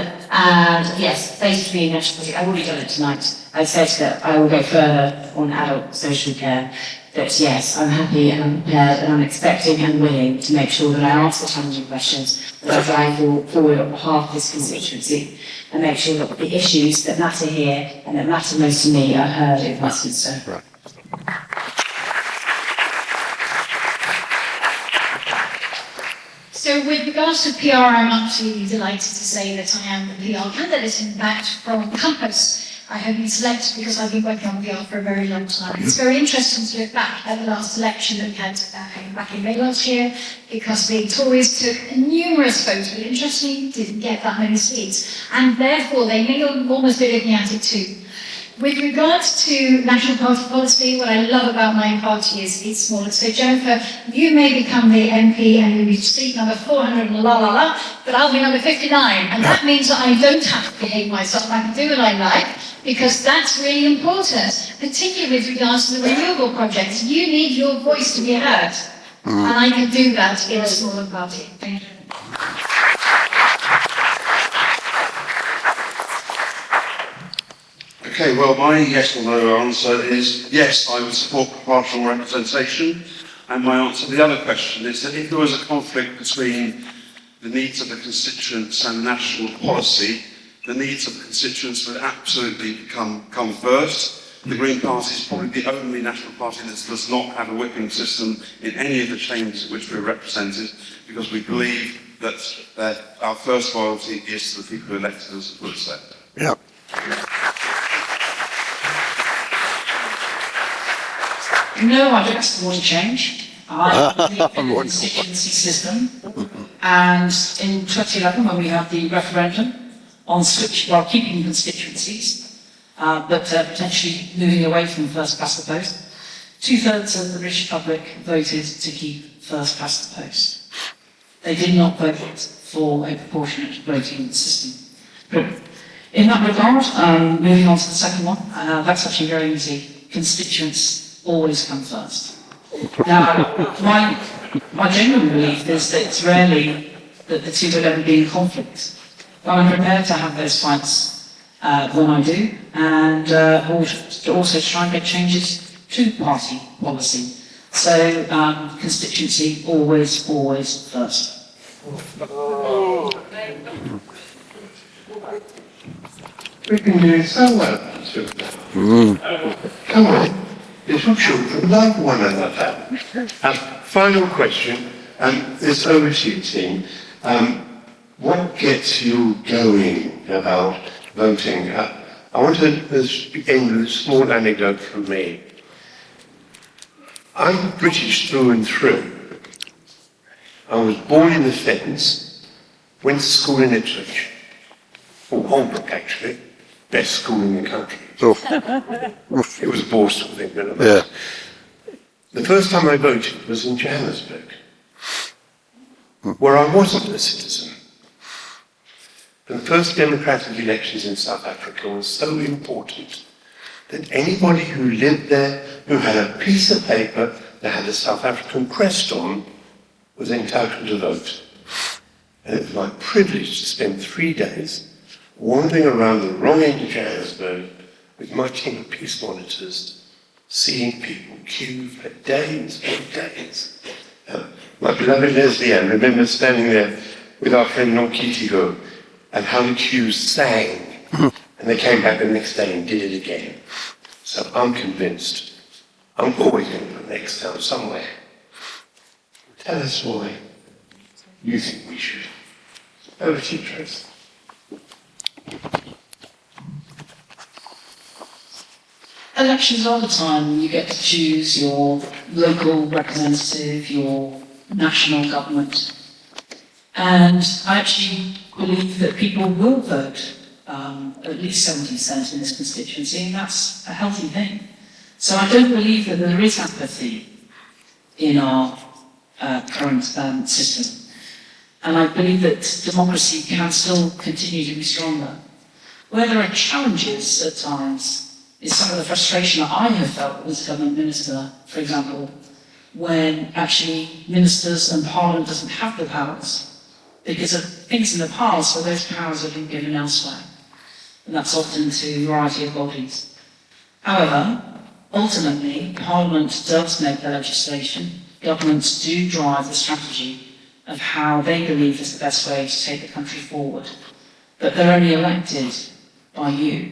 yes, basically in national policy, I've already done it tonight. I said that I will go further on adult social care. But yes, I'm happy and I'm prepared and I'm expecting and willing to make sure that I answer challenging questions, that I drive forward on behalf of this constituency and make sure that the issues that matter here and that matter most to me are heard in Westminster. Right. So with regards to PR, I'm absolutely delighted to say that I am the PR candidate, in fact, from Campus. I have been selected because I've been working on PR for a very long time. It's very interesting to look back at the last election that we had back in May last year, because the Tories took numerous votes, but interestingly didn't get that many seats. And therefore, they may almost be looking at it too. With regards to national party policy, what I love about my party is it's smaller. So Jennifer, you may become the MP and you'll be seat number 400 and la la la, but I'll be number 59. And that means that I don't have to behave myself. I can do what I like, because that's really important, particularly with regards to the renewable projects. You need your voice to be heard. And I can do that in a smaller party. Thank you. Okay, well, my yes or no answer is yes, I would support proportional representation. And my answer to the other question is that if there was a conflict between the needs of the constituents and national policy, the needs of the constituents would absolutely come first. The Green Party is probably the only national party that does not have a whipping system in any of the chambers in which we're represented, because we believe that our first loyalty is to the people who elected us, as Will said. Yeah. No, I don't want to change. I believe in the constituency system. And in 2011, when we had the referendum on keeping constituencies, but potentially moving away from first past the post, 2/3 of the British public voted to keep first past the post. They did not vote for a proportionate voting system. But in that regard, moving on to the second one, that's actually very easy. Constituents always come first. Now, my genuine belief is that it's rarely that the two will ever be in conflict. But I'm prepared to have those fights when I do, and also try and get changes to party policy. So, constituency always first. We can do so well. Come on. Little children love one another. Final question, it's over to you, team. What gets you going about voting? I want to end with a small anecdote from me. I'm British through and through. I was born in the Fens, went to school in Ipswich, or Holbrook actually, best school in the country. It was a boys' school thing, but yeah. The first time I voted was in Johannesburg, where I wasn't a citizen. The first democratic elections in South Africa were so important that anybody who lived there, who had a piece of paper that had a South African crest on, was entitled to vote. And it was my privilege to spend 3 days wandering around the wrong end of Johannesburg with my team of peace monitors, seeing people queue for days and days. My beloved Leslie Ann, remember standing there with our friend Nonkitigo and how the queues sang, and they came back the next day and did it again. So I'm convinced I'm always going to put next time somewhere. Tell us why you think we should. Over to you, Trace. Elections are the time you get to choose your local representative, your national government. And I actually believe that people will vote at least 70% in this constituency, and that's a healthy thing. So I don't believe that there is apathy in our current system. And I believe that democracy can still continue to be stronger. Where there are challenges at times is some of the frustration that I have felt as a government minister, for example, when actually ministers and Parliament doesn't have the powers because of things in the past where those powers have been given elsewhere. And that's often to a variety of bodies. However, ultimately, Parliament does make the legislation. Governments do drive the strategy of how they believe is the best way to take the country forward. But they're only elected by you.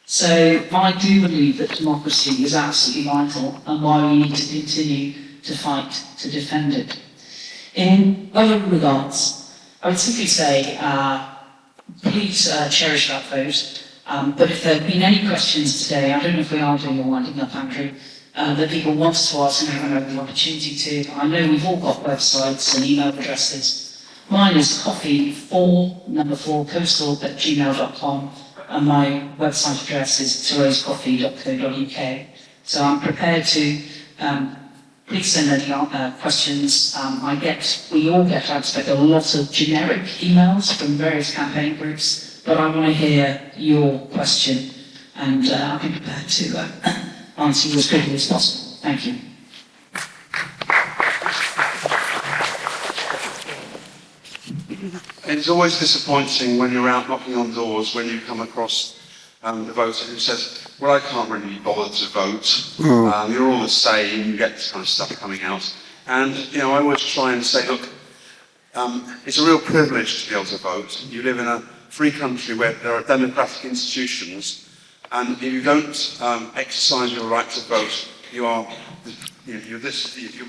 So I do believe that democracy is absolutely vital and why we need to continue to fight to defend it. In other regards, I would simply say, please cherish that vote. But if there have been any questions today, I don't know if we are doing a winding up, Andrew, that people want to ask and haven't had the opportunity to. I know we've all got websites and email addresses. Mine is coffee4coastal@gmail.com, and my website address is thoreau'scoffee.co.uk. So I'm prepared to please send any questions. We all get, I expect, a lot of generic emails from various campaign groups, but I want to hear your question, and I'll be prepared to answer you as quickly as possible. Thank you. It's always disappointing when you're out knocking on doors when you come across the voter who says, well, I can't really be bothered to vote. You're all the same. You get this kind of stuff coming out. And, I always try and say, look, it's a real privilege to be able to vote. You live in a free country where there are democratic institutions, and if you don't exercise your right to vote, you're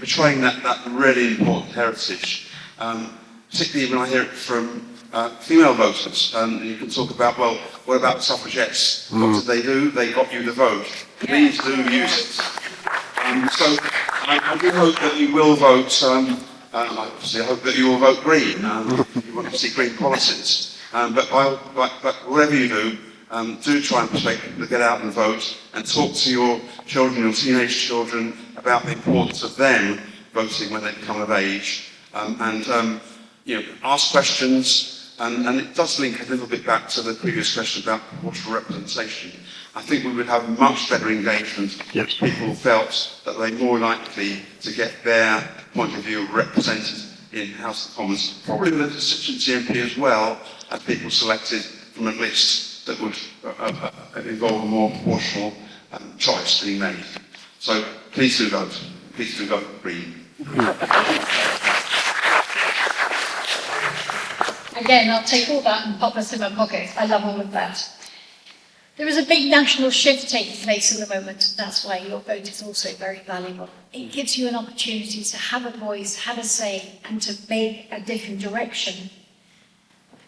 betraying that really important heritage. Particularly when I hear it from female voters, and you can talk about, well, what about the suffragettes? What did they do? They got you the vote. Please do use it. So I do hope that you will vote, obviously I hope that you will vote green. You want to see green policies. But whatever you do, do try and persuade people to get out and vote, and talk to your children, your teenage children, about the importance of them voting when they become of age. Ask questions, and it does link a little bit back to the previous question about proportional representation. I think we would have much better engagement if people felt that they're more likely to get their point of view represented in House of Commons, probably with a constituency MP as well, as people selected from a list that would involve a more proportional choice being made. So please do vote. Please do vote green. Again, I'll take all that and pop this in my pocket. I love all of that. There is a big national shift taking place at the moment. That's why your vote is also very valuable. It gives you an opportunity to have a voice, have a say, and to make a different direction.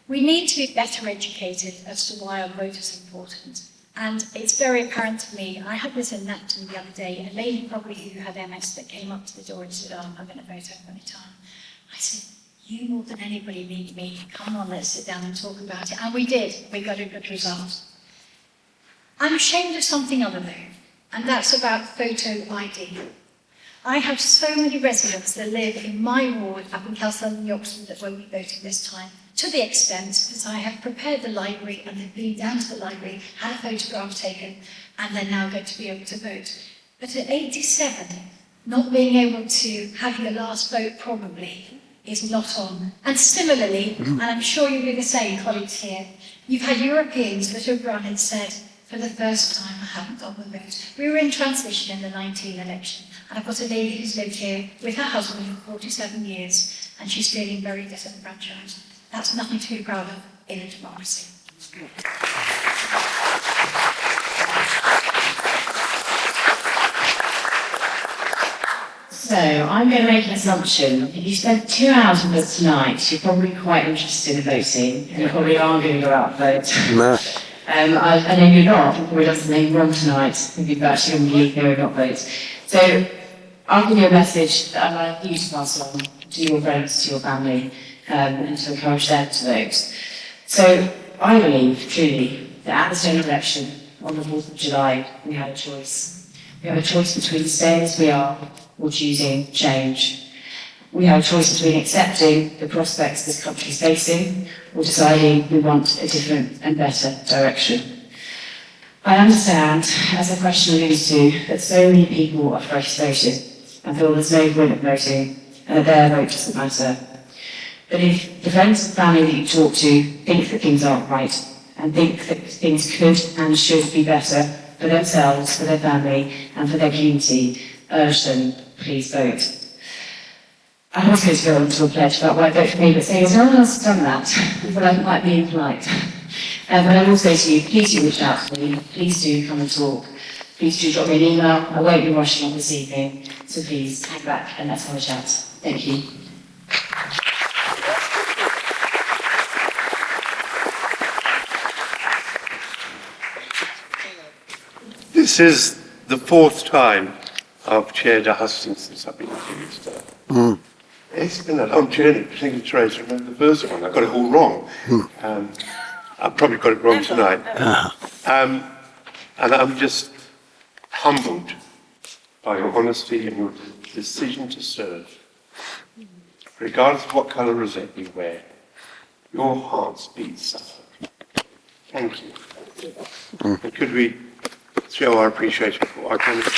We need to be better educated as to why our vote is important. And it's very apparent to me. I had this in Napton the other day, a lady probably who had MS that came up to the door and said, I'm going to vote at any time. I said, you more than anybody need me. Come on, let's sit down and talk about it. And we did. We got a good result. I'm ashamed of something other though, and that's about photo ID. I have so many residents that live in my ward up in Castle and Yoxton that won't be voting this time, to the extent that I have prepared the library and they've been down to the library, had a photograph taken, and they're now going to be able to vote. But at 87, not being able to have your last vote probably is not on. And similarly, and I'm sure you'll be the same, colleagues here, you've had Europeans that have run and said, for the first time, I haven't got the vote. We were in transition in the 19 election, and I've got a lady who's lived here with her husband for 47 years, and she's feeling very disenfranchised. That's nothing to be proud of in a democracy. So, I'm going to make an assumption. If you spent 2 hours with us tonight, you're probably quite interested in voting, and you probably are going to go out and vote. No. I know you're not, it probably doesn't make wrong tonight, if you've actually on the leave go and not vote. So, I'll give you a message that I'd like you to pass on to your friends, to your family, and to encourage them to vote. So, I believe, truly, that at the general election on the 4th of July, we had a choice. We have a choice between staying as we are or choosing change. We have a choice between accepting the prospects this country is facing or deciding we want a different and better direction. I understand, as the question alludes to, that so many people are frustrated and feel there's no point in voting and that their vote doesn't matter. But if the friends and family that you talk to think that things aren't right and think that things could and should be better for themselves, for their family and for their community, urge them, please vote. I was going to go on to a pledge about why vote for me, but saying no one else has done that, but I might be impolite. But I will say to you, please do reach out to me, please do come and talk, please do drop me an email. I won't be rushing on this evening, so please hang back and let's have a chat. Thank you. This is the fourth time I've chaired a Hustings since I've been in Felixstowe. It's been a long journey, particularly trying to remember the first one. I got it all wrong. I probably got it wrong tonight. And I'm just humbled by your honesty and your decision to serve. Regardless of what colour rosette you wear, your hearts beat Suffolk. Thank you. And could we show our appreciation for our candidate?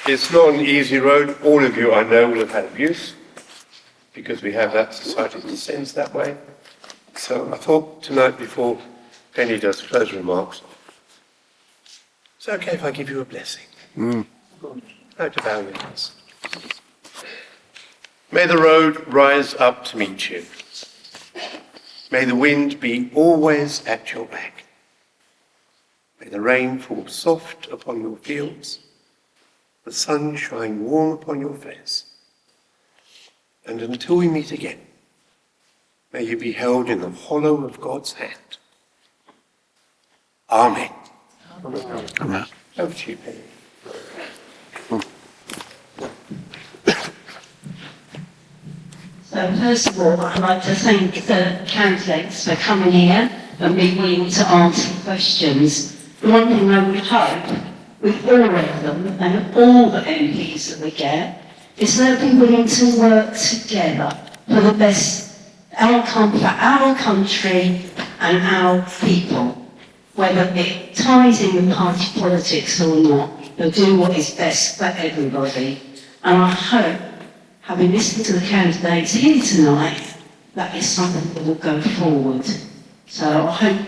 It's not an easy road. All of you, I know, will have had abuse because we have that society that descends that way. So I thought tonight, before Penny does closing remarks, it's okay if I give you a blessing. Out of our hands. May the road rise up to meet you. May the wind be always at your back. May the rain fall soft upon your fields, the sun shine warm upon your face. And until we meet again, may you be held in the hollow of God's hand. Amen. Amen. Over to you, Penny. So first of all, I'd like to thank the candidates for coming here and being willing to answer questions. The one thing I would hope with all of them and all the MPs that we get is they'll be willing to work together for the best outcome for our country and our people. Whether it ties in with party politics or not, they'll do what is best for everybody. And I hope, having listened to the candidates here tonight, that is something that will go forward. So I hope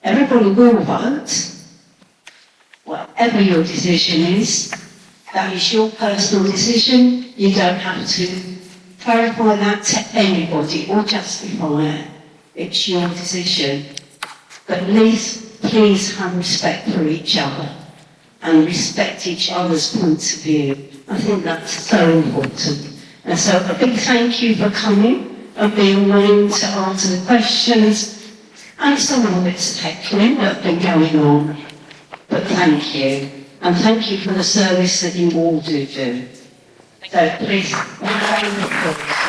everybody will vote. Whatever your decision is, that is your personal decision. You don't have to clarify that to anybody or justify it. It's your decision. But at least please have respect for each other and respect each other's points of view. I think that's so important. And so a big thank you for coming and being willing to answer the questions and some of it's heckling that have been going on. But thank you. And thank you for the service that you all do. So please, one round of applause.